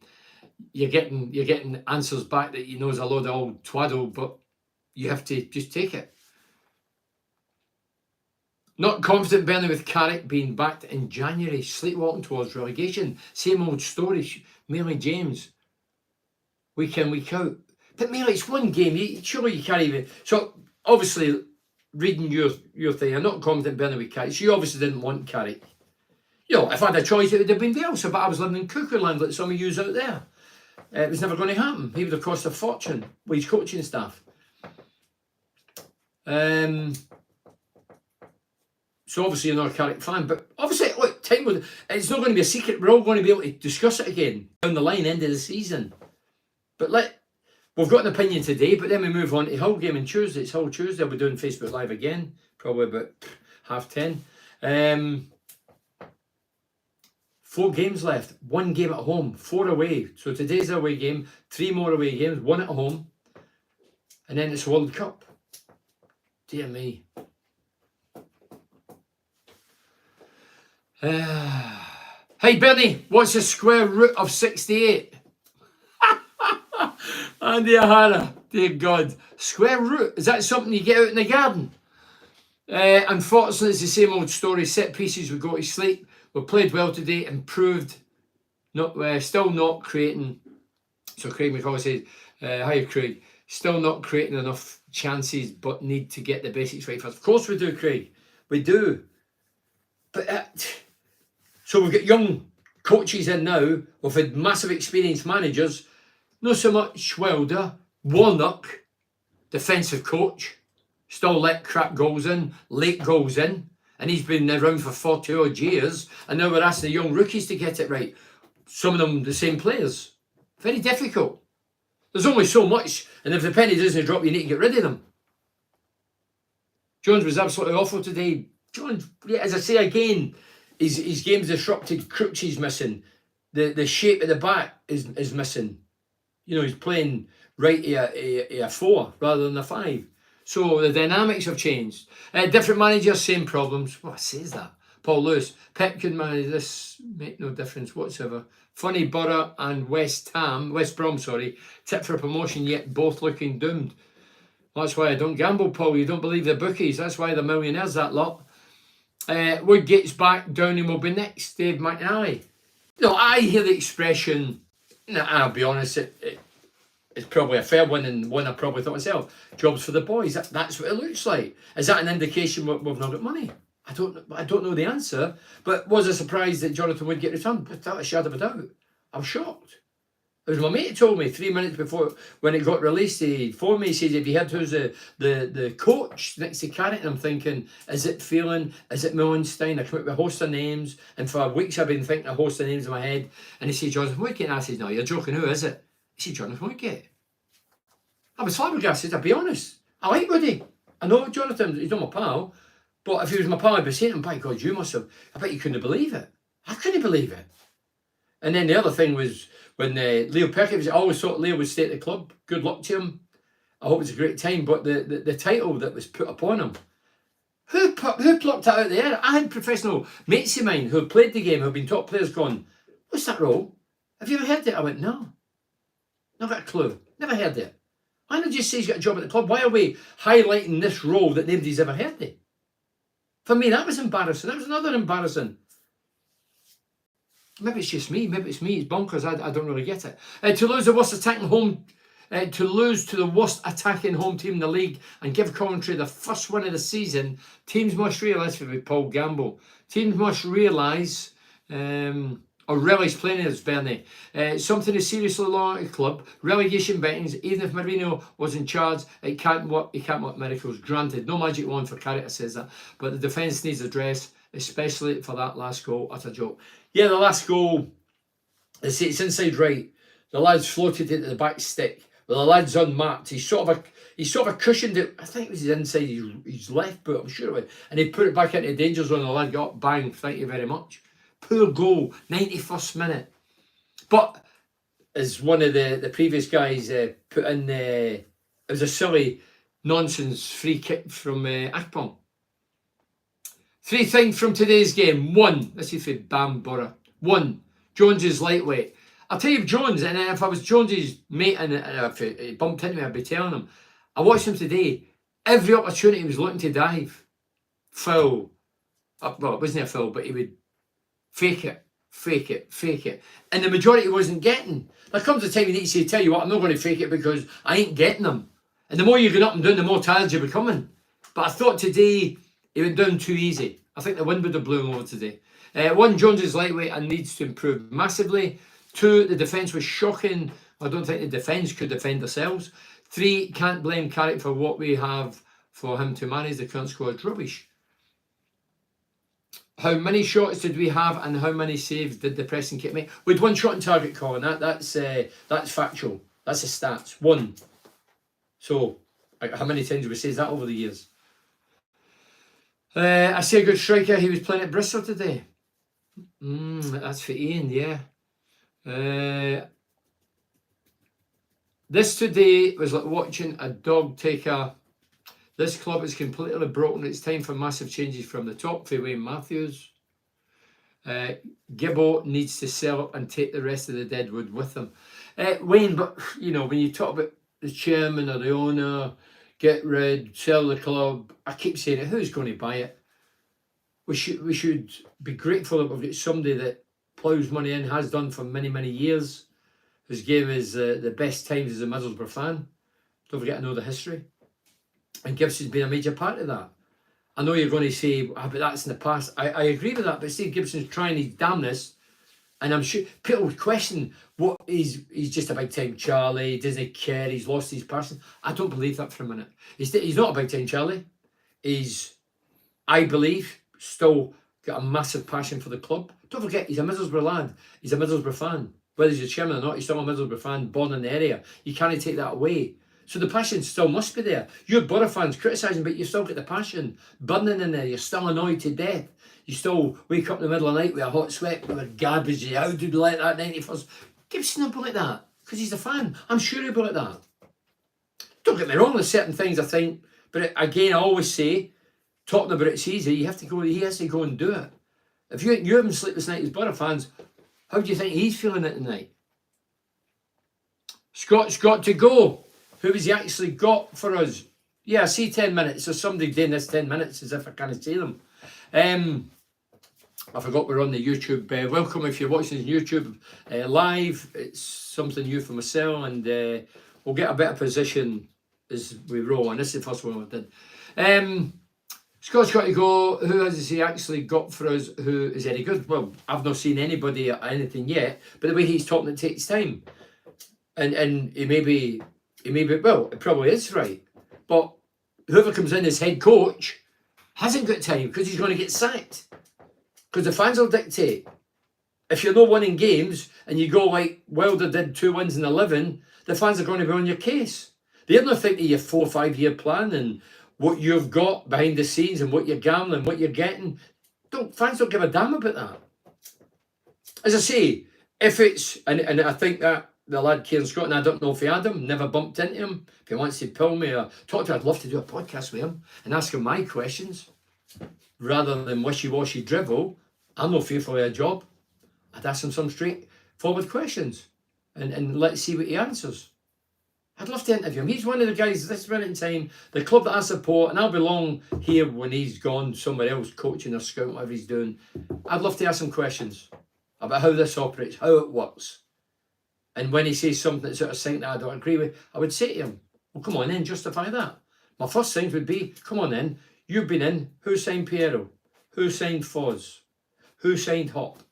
you're getting answers back that you know is a load of old twaddle, but you have to just take it. Not confident, Bernie, with Carrick being backed in January, sleepwalking towards relegation. Same old story, mainly James. Week in, week out. But mainly it's one game. Surely you can't even... So, obviously... Reading your thing, I'm not confident Bernie with Carrick. She obviously didn't want Carrick. You know, if I had a choice, it would have been Bielsa, but I was living in cuckoo land like some of you out there. It was never going to happen. He would have cost a fortune with his coaching staff. So obviously you're not a Carrick fan, but obviously, look, it's not going to be a secret. We're all going to be able to discuss it again down the line, end of the season. But we've got an opinion today, but then we move on to Hull game on Tuesday. It's Hull Tuesday. We're doing Facebook Live again, probably about 10:30. 4 games left. 1 game at home, 4 away. So today's away game, 3 more away games, 1 at home. And then it's World Cup. Dear me. Hey Bernie, what's the square root of 68? Andy O'Hara, dear God. Square root, is that something you get out in the garden? Unfortunately, it's the same old story. Set pieces, we go to sleep. We played well today, improved, still not creating. So Craig McCall says, hi Craig, still not creating enough chances, but need to get the basics right first. Of course we do, Craig, we do. But so we've got young coaches in now. We've had massive experienced managers. Not so much Wilder, Warnock, defensive coach, still let crap goals in, late goals in, and he's been around for 40 odd years, and now we're asking the young rookies to get it right. Some of them the same players. Very difficult. There's only so much, and if the penny doesn't drop, you need to get rid of them. Jones was absolutely awful today. Jones, yeah, as I say again, his game's disrupted. Crouchy's missing. The shape of the back is missing. You know, he's playing right a 4 rather than a 5. So the dynamics have changed. Different managers, same problems. What says that? Paul Lewis. Pep could manage this, make no difference whatsoever. Funny Borough and West Brom, tip for promotion, yet both looking doomed. That's why I don't gamble, Paul. You don't believe the bookies. That's why they're millionaires, that lot. Woodgate's back, Downey will be next. Dave McNally. No, I hear the expression, and I'll be honest, it's probably a fair one, and one I probably thought myself. Jobs for the boys. That's what it looks like. Is that an indication we've not got money? I don't know the answer. But was I surprised that Jonathan Woodgate returned? Without a shadow of a doubt. I was shocked. It was my mate who told me 3 minutes before when it got released. He phoned me. He says, "Have you heard who's the coach next to Carrick?" And I'm thinking, is it Phelan? Is it Millenstein? I come up with a host of names, and for weeks I've been thinking a host of names in my head. And he said, "Jonathan Woodgate." And I said, "No, you're joking. Who is it?" He said, "Jonathan Woodgate." I was flabbergasted, I'll be honest. I like Woody. I know Jonathan, he's not my pal. But if he was my pal, I'd be saying to him, by God, you must have. I bet you couldn't believe it. I couldn't believe it. And then the other thing was when Leo Perkins, I always thought Leo would stay at the club. Good luck to him. I hope it's a great time. But the title that was put upon him, who plucked that out of the air? I had professional mates of mine who had played the game, who had been top players, gone, "What's that role? Have you ever heard it?" I went, "No. Not got a clue. Never heard it." Why not just say he's got a job at the club? Why are we highlighting this role that nobody's ever heard of? For me, that was embarrassing. That was another embarrassing. Maybe it's just me. Maybe it's me. It's bonkers. I don't really get it. To lose the worst attacking home, to lose to the worst attacking home team in the league and give Coventry the first win of the season, teams must realise, with Paul Gamble, teams must realise, or realise playing as Bernie, something is seriously wrong at the club. Relegation bettings, even if Marino was in charge, it can't work. He can't work miracles. Granted, no magic wand for Carrick says that, but the defence needs address, especially for that last goal. Utter joke. Yeah, the last goal, it's inside right. The lad's floated into the back stick. Well, the lad's unmarked. He sort of cushioned it. I think it was inside his left boot, I'm sure it was. And he put it back into the danger zone. The lad got bang. Thank you very much. Poor goal, 91st minute. But as one of the previous guys put in, it was a silly nonsense free kick from Akpom. 3 things from today's game. 1, this is for Bamborough. 1, Jones is lightweight. I'll tell you Jones, and if I was Jones's mate and if he bumped into me, I'd be telling him. I watched him today. Every opportunity he was looking to dive. Foul. Well, it wasn't a foul, but he would fake it. And the majority he wasn't getting. There comes a time you need to say, tell you what, I'm not going to fake it because I ain't getting them. And the more you go up and down, the more tired you're becoming. But I thought today he went down too easy. I think the wind would have blown over today. 1, Jones is lightweight and needs to improve massively. 2, the defence was shocking. I don't think the defence could defend themselves. 3, can't blame Carrick for what we have for him to manage. The current squad rubbish. How many shots did we have and how many saves did the Preston kit make? We had 1 shot on target, Colin. That's factual. That's the stats. 1. So, how many times have we said that over the years? I see a good striker. He was playing at Bristol today. That's for Ian, yeah. This today was like watching a dog take a... This club is completely broken. It's time for massive changes from the top for Wayne Matthews. Gibbo needs to sell up and take the rest of the deadwood with him. Wayne, but you know, when you talk about the chairman or the owner, get rid, sell the club, I keep saying it, who's going to buy it? We should be grateful that we've got somebody that ploughs money in, has done for many, many years, who's gave us the best times as a Middlesbrough fan. Don't forget to know the history. And Gibson's been a major part of that. I know you're going to say, but that's in the past. I agree with that, but Steve Gibson's trying his damnedest. And I'm sure people would question what he's just a big time Charlie, he doesn't care, he's lost his passion. I don't believe that for a minute. He's not a big time Charlie. He's, I believe, still got a massive passion for the club. Don't forget, he's a Middlesbrough lad. He's a Middlesbrough fan. Whether he's a chairman or not, he's still a Middlesbrough fan, born in the area. You can't take that away. So the passion still must be there. You're Borough fans criticising, but you've still got the passion burning in there. You're still annoyed to death. You still wake up in the middle of the night with a hot sweat, with a garbage. How did you like that 91st? Gibson will be like that, because he's a fan. I'm sure he'll be like that. Don't get me wrong, there's certain things I think, but again, I always say, talking about it's easy, he has to go and do it. If you haven't sleepless night as Borough fans, how do you think he's feeling it tonight? Scott's got to go. Who has he actually got for us? Yeah, I see 10 minutes. So somebody doing this 10 minutes as if I can't see them. I forgot we're on the YouTube. Welcome if you're watching YouTube live. It's something new for myself, and we'll get a better position as we roll. And this is the first one I did. Scott's got to go. Who has he actually got for us who is any good? Well, I've not seen anybody or anything yet, but the way he's talking, it takes time. And he may be, well, it probably is right. But whoever comes in as head coach hasn't got time, because he's going to get sacked. Because the fans will dictate. If you're not winning games and you go like Wilder did, 2 wins in 11, the fans are going to be on your case. They're not thinking of your 4 or 5 year plan and what you've got behind the scenes and what you're gambling, what you're getting. Fans don't give a damn about that. As I say, if it's, and I think that the lad Kieran Scott, and I don't know if he had him, never bumped into him. If he wants to pull me or talk to me, I'd love to do a podcast with him and ask him my questions. Rather than wishy-washy drivel, I'm not fearful of a job. I'd ask him some straightforward questions and let's see what he answers. I'd love to interview him. He's one of the guys, this minute in time, the club that I support, and I'll belong here when he's gone somewhere else, coaching or scouting, whatever he's doing. I'd love to ask him questions about how this operates, how it works. And when he says something that's sort of something that I don't agree with, I would say to him, well, come on then, justify that. My first thing would be, come on then, you've been in, who signed Piero? Who signed Foz? Who signed Hop?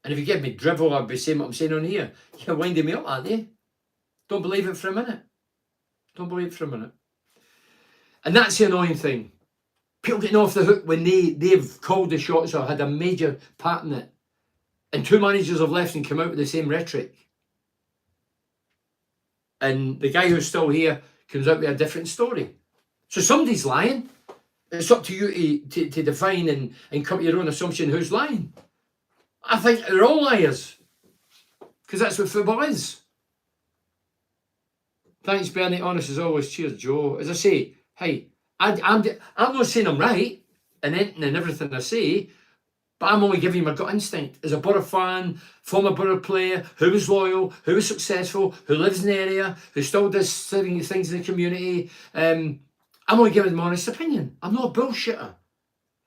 And if you give me drivel, I'd be saying what I'm saying on here. You're winding me up, aren't you? Don't believe it for a minute. Don't believe it for a minute. And that's the annoying thing. People getting off the hook when they've called the shots or had a major part in it. And 2 managers have left and come out with the same rhetoric. And the guy who's still here comes out with a different story. So somebody's lying. It's up to you to define and come to your own assumption who's lying. I think they're all liars. Because that's what football is. Thanks, Bernie. Honest as always. Cheers, Joe. As I say, hey, I'm not saying I'm right in anything and everything I say, but I'm only giving you my gut instinct. As a Borough fan, former Borough player, who was loyal, who was successful, who lives in the area, who still does things in the community, I'm only giving my honest opinion. I'm not a bullshitter.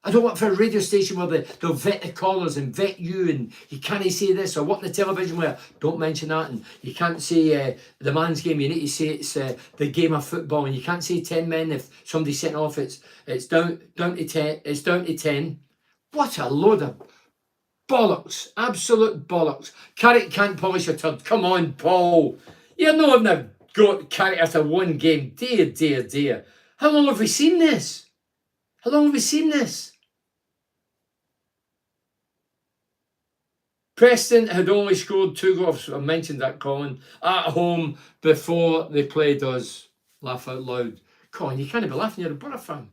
I don't work for a radio station where they'll vet the callers and vet you, and you can't say this, or work on the television where don't mention that, and you can't say the man's game. You need to say it's the game of football, and you can't say 10 men if somebody's sent off. It's down to 10. It's down to 10. What a load of bollocks. Absolute bollocks. Carrick can't polish a turd. Come on, Paul. You're not having a go at Carrick after 1 game. Dear, dear, dear. How long have we seen this? How long have we seen this? Preston had only scored 2 goals. I mentioned that, Colin. At home before they played us. Laugh out loud. Colin, you can't be laughing. You're a Borough fan.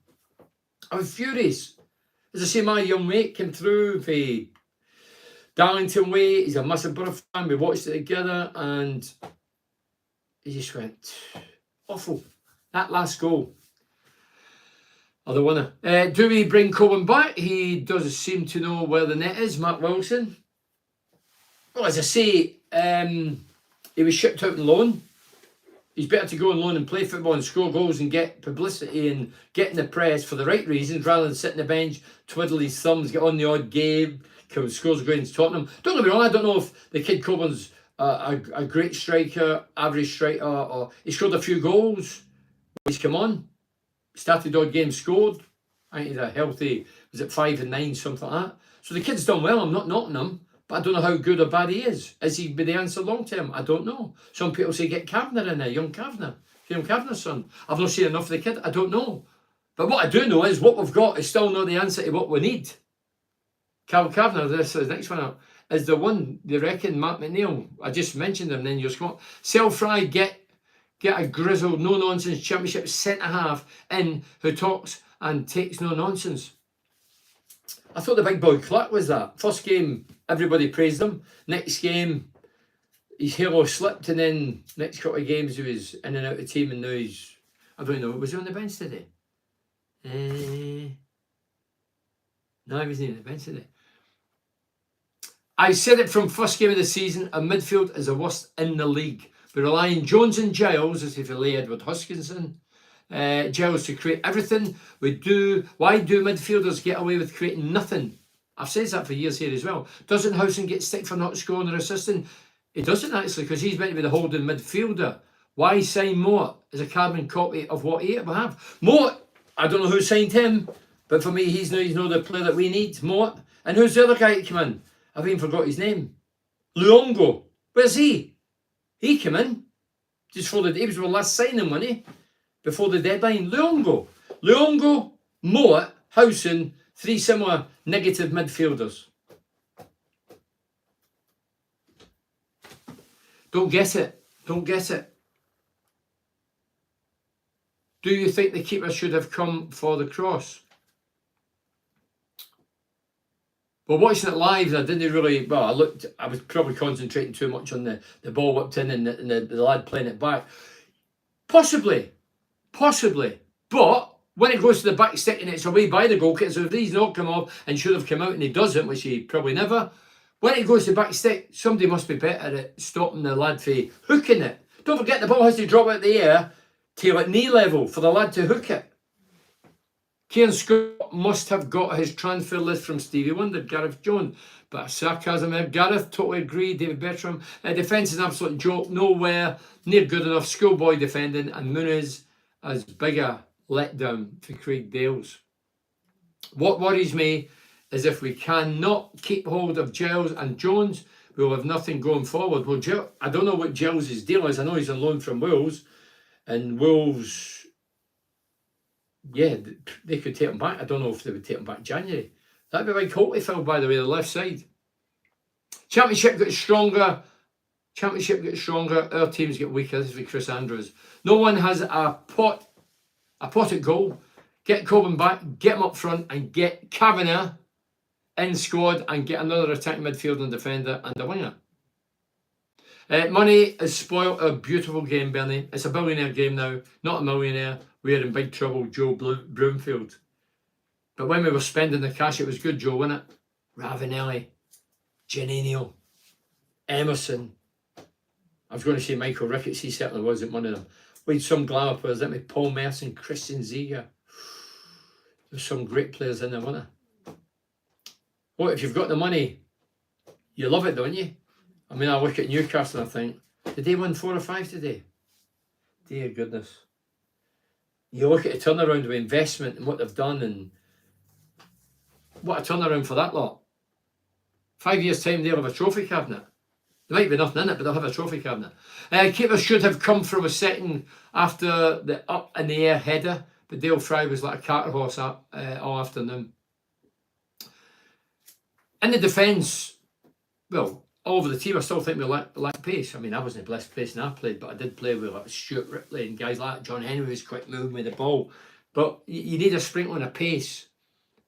I was furious. As I say, my young mate came through for Darlington Way. He's a massive Borough fan. We watched it together, and he just went awful. That last goal. Or the winner. Do we bring Coburn back? He does seem to know where the net is, Mark Wilson. Well, as I say, he was shipped out on loan. He's better to go on loan and play football and score goals and get publicity and get in the press for the right reasons rather than sit on the bench, twiddle his thumbs, get on the odd game, scores against Tottenham. Don't get me wrong, I don't know if the kid Coburn's a great striker, average striker, or he scored a few goals. He's come on, started odd games, scored. I think he's a healthy, was it 5 and 9, something like that. So the kid's done well, I'm not knocking him. But I don't know how good or bad he is. Is he be the answer long term? I don't know. Some people say get Kavanagh in there, young Kavanagh's son. I've not seen enough of the kid. I don't know. But what I do know is what we've got is still not the answer to what we need. Kavanagh, this is the next one up, is the one, they reckon, Mark McNeil. I just mentioned him, then you're Scott. Sell Fry, get a grizzled, no-nonsense championship centre-half in who talks and takes no nonsense. I thought the big boy Clark was that. First game, everybody praised him. Next game, his halo slipped, and then next couple of games he was in and out of the team, and now he's, I don't know, was he on the bench today? No, he wasn't on the bench today. I said it from first game of the season, our midfield is the worst in the league. We're relying Jones and Giles, as if you lay Edward Huskinson, Giles to create everything. Why do midfielders get away with creating nothing? I've said that for years here as well. Doesn't Housen get stick for not scoring or assisting? He doesn't actually, because he's meant to be the holding midfielder. Why sign Mort as a carbon copy of what he will have? Mort, I don't know who signed him, but for me, he's not the player that we need. Mort. And who's the other guy that came in? I've even forgot his name. Luongo. Where's he? He came in just for he was the last signing money before the deadline. Luongo, Mort, Housen, 3 similar negative midfielders. Don't get it. Do you think the keeper should have come for the cross? Well, watching it live, I didn't really, I was probably concentrating too much on the ball whipped in and the lad playing it back. Possibly. But when it goes to the back stick and it's away by the goalkeeper, so if he's not come off and should have come out and he doesn't, which he probably never, when it goes to the back stick, somebody must be better at stopping the lad for hooking it. Don't forget the ball has to drop out the air to at knee level for the lad to hook it. Kieran Scott must have got his transfer list from Stevie Wonder, Gareth Jones. But sarcasm there. Gareth, totally agree. David Bertram. Defence is an absolute joke. Nowhere near good enough. Schoolboy defending. And Muniz as big a letdown to Craig Dales. What worries me is if we cannot keep hold of Giles and Jones, we'll have nothing going forward. Well, I don't know what Giles' deal is. I know he's on loan from Wolves. And Wolves... yeah, they could take him back. I don't know if they would take him back January. That'd be like Holyfield, by the way, the left side. Championship gets stronger. Our teams get weaker. This is with Chris Andrews. No one has a pot at goal. Get Coburn back, get him up front, and get Kavanagh in squad and get another attacking midfielder and defender and a winger. Money has spoilt a beautiful game, Bernie. It's a billionaire game now, not a millionaire. We're in big trouble, Joe Broomfield. But when we were spending the cash, it was good, Joe, wasn't it? Ravanelli, Janino, Emerson. I was going to say Michael Ricketts, he certainly wasn't one of them. We had some glamour players, didn't we? Paul Merson, Christian Ziege. There's some great players in there, wasn't there? Well, if you've got the money, you love it, don't you? I mean, I look at Newcastle and I think, did they win 4 or 5 today? Dear goodness. You look at the turnaround of investment and what they've done, and what a turnaround for that lot. 5 years' time, they'll have a trophy cabinet. There might be nothing in it, but they'll have a trophy cabinet. Keeper should have come from a setting after the up in the air header, but Dale Fry was like a cart horse all afternoon. In the defence, well, all over the team, I still think we lack pace. I mean, I wasn't the best placing I played, but I did play with like Stuart Ripley and guys like John Henry who's quick moving with the ball. But you need a sprinkling of pace.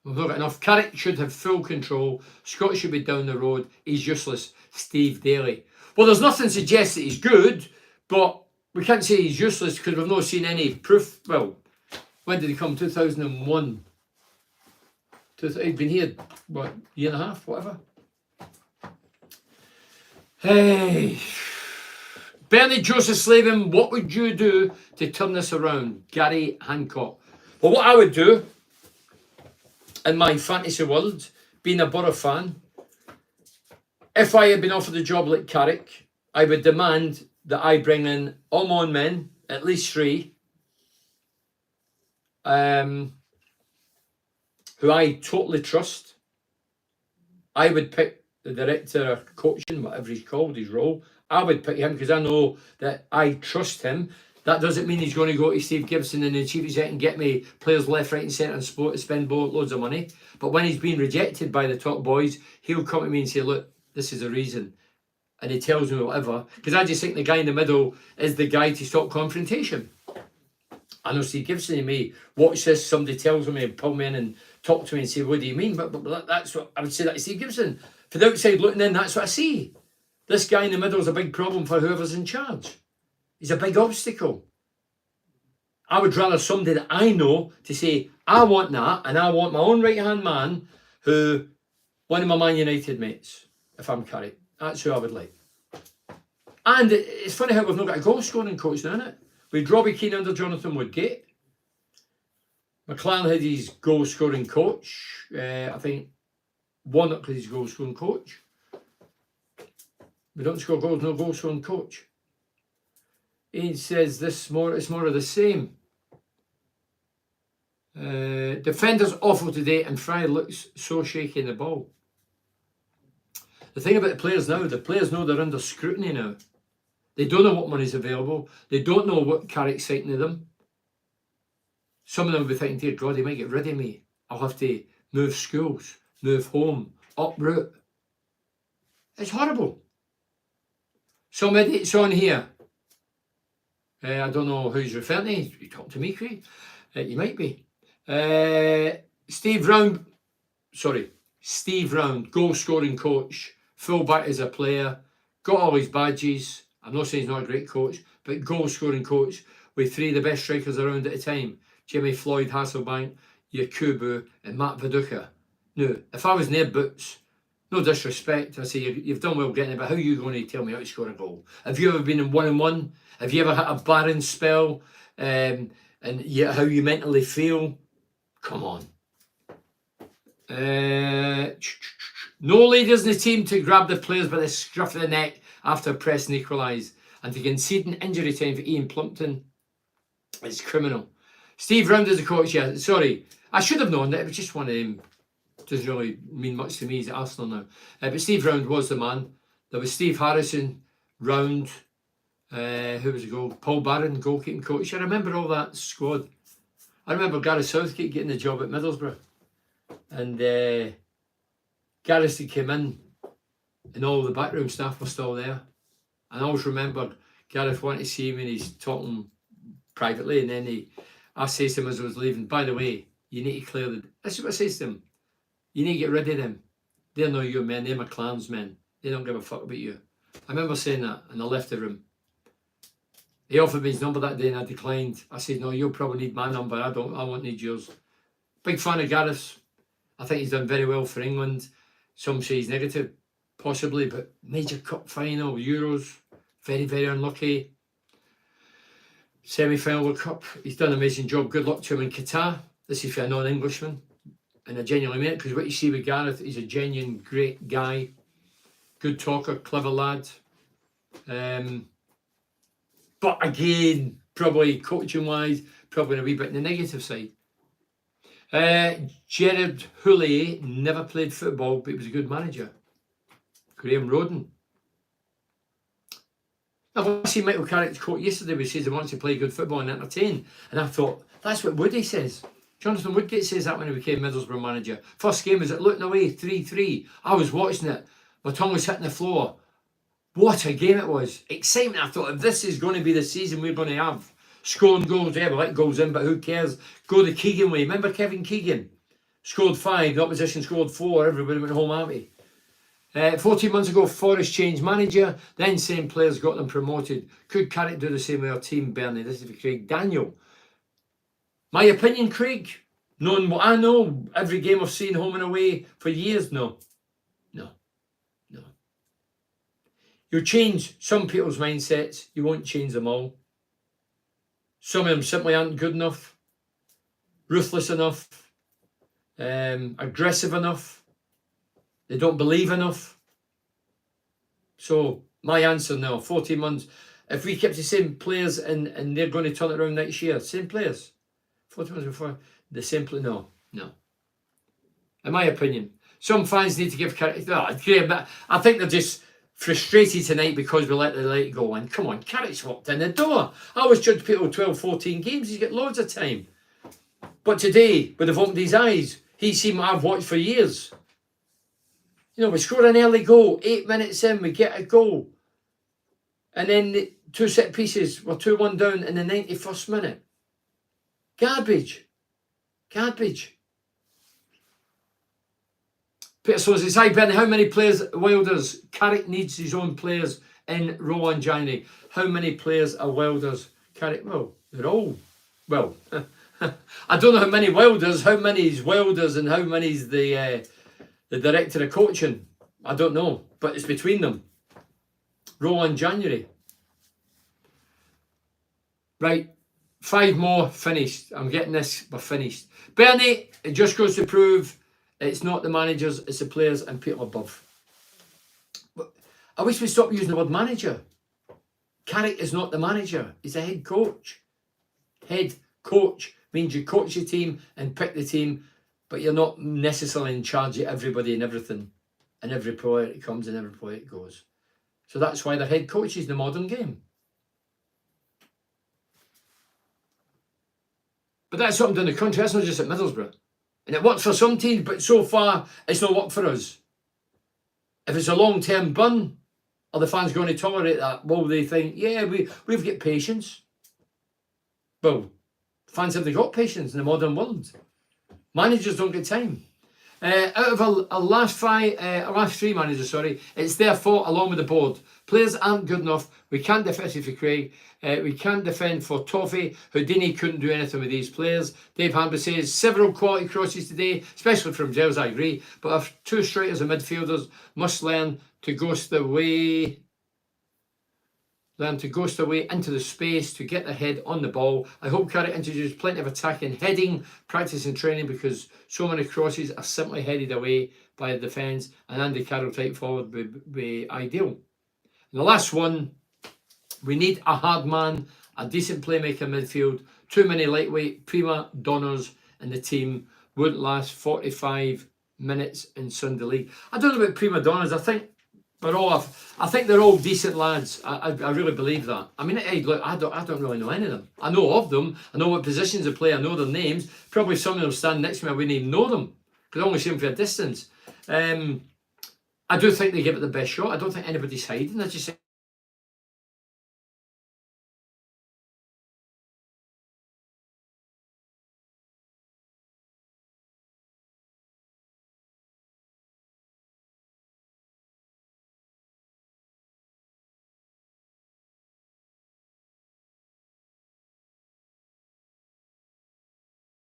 We've not got enough. Carrick should have full control. Scott should be down the road. He's useless. Steve Daly. Well, there's nothing suggests that he's good, but we can't say he's useless because we've not seen any proof. Well, when did he come? 2001. He'd been here, what, year and a half, whatever. Hey, Bernie Joseph Slaven, what would you do to turn this around? Gary Hancock. Well, what I would do in my fantasy world, being a Borough fan, if I had been offered a job like Carrick, I would demand that I bring in all my own men, at least 3, who I totally trust. I would pick the director of coaching, whatever he's called, his role. I would pick him because I know that I trust him. That doesn't mean he's going to go to Steve Gibson and the chief exec and get me players left, right and centre and spend loads of money. But when he's been rejected by the top boys, he'll come to me and say, look, this is the reason. And he tells me whatever. Because I just think the guy in the middle is the guy to stop confrontation. I know Steve Gibson and me, watch this, somebody tells me and pull me in and talk to me and say, what do you mean? But that's what I would say that to Steve Gibson. For the outside looking in, that's what I see. This guy in the middle is a big problem for whoever's in charge. He's a big obstacle. I would rather somebody that I know to say, I want that, and I want my own right-hand man who, one of my Man United mates, if I'm Carrick. That's who I would like. And it's funny how we've not got a goal-scoring coach now, isn't it? We had Robbie Keane under Jonathan Woodgate. McLaren had his goal-scoring coach. I think Warnock had his goal-scoring coach. We don't score goals, no goal-scoring coach. He says it's more of the same. Defenders awful today, and Fry looks so shaky in the ball. The thing about the players now, the players know they're under scrutiny now. They don't know what money's available. They don't know what Carrick's saying to them. Some of them will be thinking, dear God, he might get rid of me. I'll have to move schools, move home, uproot. It's horrible. Some idiots on here. I don't know who he's referring to. You talk to me, Craig. You might be. Steve Round, goal-scoring coach, full-back as a player, got all his badges. I'm not saying he's not a great coach, but goal-scoring coach with 3 of the best strikers around at the time. Jimmy Floyd, Hasselbank, Yakubu and Matt Viduka. Now, if I was in their boots, no disrespect, I say, you've done well getting it, but how are you going to tell me how to score a goal? Have you ever been in 1-on-1? Have you ever had a barren spell? And yet how you mentally feel? Come on. No leaders in the team to grab the players by the scruff of the neck after Preston equalised, and to concede an injury time for Ian Plumpton. It's criminal. Steve Round is the coach, yeah. Sorry, I should have known that. It was just one of them. Doesn't really mean much to me. He's at Arsenal now. But Steve Round was the man. There was Steve Harrison, Round, who was the goal? Paul Barron, goalkeeping coach. I remember all that squad. I remember Gareth Southgate getting the job at Middlesbrough. And Gareth came in and all the backroom staff were still there. And I always remember Gareth wanting to see me and he's talking privately, and then I say to him as I was leaving, by the way, you need to clear the... This is what I say to him. You need to get rid of them. They're not your men, they're my clan's men. They don't give a fuck about you. I remember saying that and I left the room. He offered me his number that day and I declined. I said, no, you'll probably need my number. I won't need yours. Big fan of Gareth. I think he's done very well for England. Some say he's negative, possibly, but major cup final, Euros, very, very unlucky. Semi-final World Cup, he's done an amazing job. Good luck to him in Qatar. This is for a non-Englishman. And I genuinely mean it, because what you see with Gareth, he's a genuine great guy. Good talker, clever lad. But again, probably coaching-wise, probably a wee bit in the negative side. Gerard Houllier never played football, but he was a good manager. Graham Roden. Now, I see Michael Carrick's quote yesterday, which says he wants to play good football and entertain. And I thought, that's what Woody says. Jonathan Woodgate says that when he became Middlesbrough manager. First game was at Luton away, 3-3. I was watching it. My tongue was hitting the floor. What a game it was. Excitement. I thought, if this is going to be the season we're going to have. Scoring goals, yeah, we let goals in, but who cares? Go the Keegan way. Remember Kevin Keegan? Scored 5, the opposition scored 4, everybody went home happy. 14 months ago, Forest changed manager, then same players got them promoted. Could Carrick do the same with our team, Bernie? This is for Craig. Daniel. My opinion, Craig, knowing what I know, every game I've seen home and away for years, no. You'll change some people's mindsets. You won't change them all. Some of them simply aren't good enough, ruthless enough, aggressive enough. They don't believe enough. So my answer, no. 14 months. If we kept the same players and they're going to turn it around next year, same players. 14 months before, the same players, no. In my opinion, some fans need to give Carrick. But I think they're just frustrated tonight because we let the light go. And come on, Carrick's walked in the door. I always judge people 12, 14 games. He's got loads of time. But today, when they've opened his eyes, he's seen what I've watched for years. You know, we score an early goal. 8 minutes in, we get a goal. And then the 2 set pieces, we're 2-1 down in the 91st minute. Garbage. Peter Sosa says, hi Bernie, how many players, Wilders? Carrick needs his own players in row on January. How many players are Wilders? Carrick, well, they're all, well, I don't know how many Wilders, how many is Wilders and how many is the director of coaching. I don't know, but it's between them. Row on January. Right, 5 more, finished. I'm getting this, we're finished. Bernie, it just goes to prove it's not the managers, it's the players and people above. But I wish we'd stop using the word manager. Carrick is not the manager, he's a head coach. Head coach means you coach your team and pick the team, but you're not necessarily in charge of everybody and everything. And every player that comes and every player that goes. So that's why they're head coaches in the modern game. But that's something in the country, that's not just at Middlesbrough. And it works for some teams, but so far, it's not worked for us. If it's a long-term bun, are the fans going to tolerate that? Well, they think, yeah, we've got patience. Well, fans have they got patience in the modern world? Managers don't get time. Out of our last 3 managers, it's their fault along with the board. Players aren't good enough. We can't defend for Craig. We can't defend for Toffee. Houdini couldn't do anything with these players. Dave Hamber says several quality crosses today, especially from Giles. I agree. But our 2 strikers and midfielders must learn to ghost their way. Into the space to get their head on the ball. I hope Carrick introduces plenty of attacking, heading, practice and training because so many crosses are simply headed away by the defence and Andy Carroll type forward would be ideal. And the last one, we need a hard man, a decent playmaker midfield. Too many lightweight prima donnas in the team wouldn't last 45 minutes in Sunday League. I don't know about prima donnas. I think they're all decent lads. I really believe that. I mean, hey, look, I don't really know any of them. I know of them. I know what positions they play. I know their names. Probably some of them stand next to me. I wouldn't even know them because I only see them from a distance. I do think they give it the best shot. I don't think anybody's hiding. I just think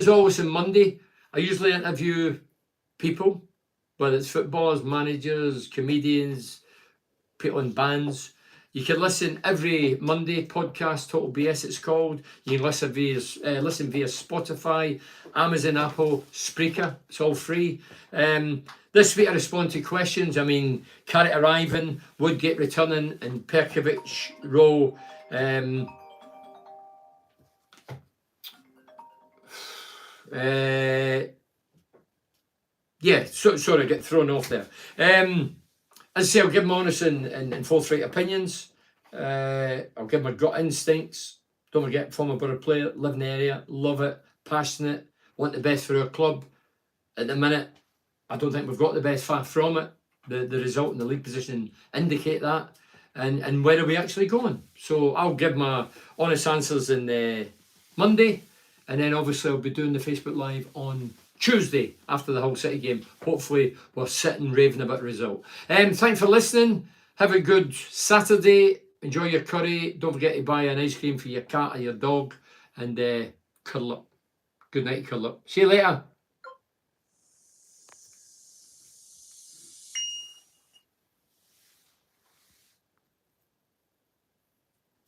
as always on Monday, I usually interview people, whether it's footballers, managers, comedians, people in bands. You can listen every Monday, podcast Total BS it's called. You can listen via Spotify, Amazon, Apple, Spreaker. It's all free. This week I respond to questions. I mean, Carrick arriving, Woodgate returning, and Perkovic role. Sorry, I get thrown off there. As I say, I'll give my honest and forthright opinions. I'll give my gut instincts. Don't forget, former Borough player, live in the area, love it, passionate, want the best for our club. At the minute, I don't think we've got the best, far from it. The result in the league position indicate that. And where are we actually going? So I'll give my honest answers in Monday. And then obviously I'll be doing the Facebook Live on Tuesday after the Hull City game. Hopefully we're sitting raving about the result. Thanks for listening. Have a good Saturday. Enjoy your curry. Don't forget to buy an ice cream for your cat or your dog. And cuddle up. Good night, cuddle up. See you later.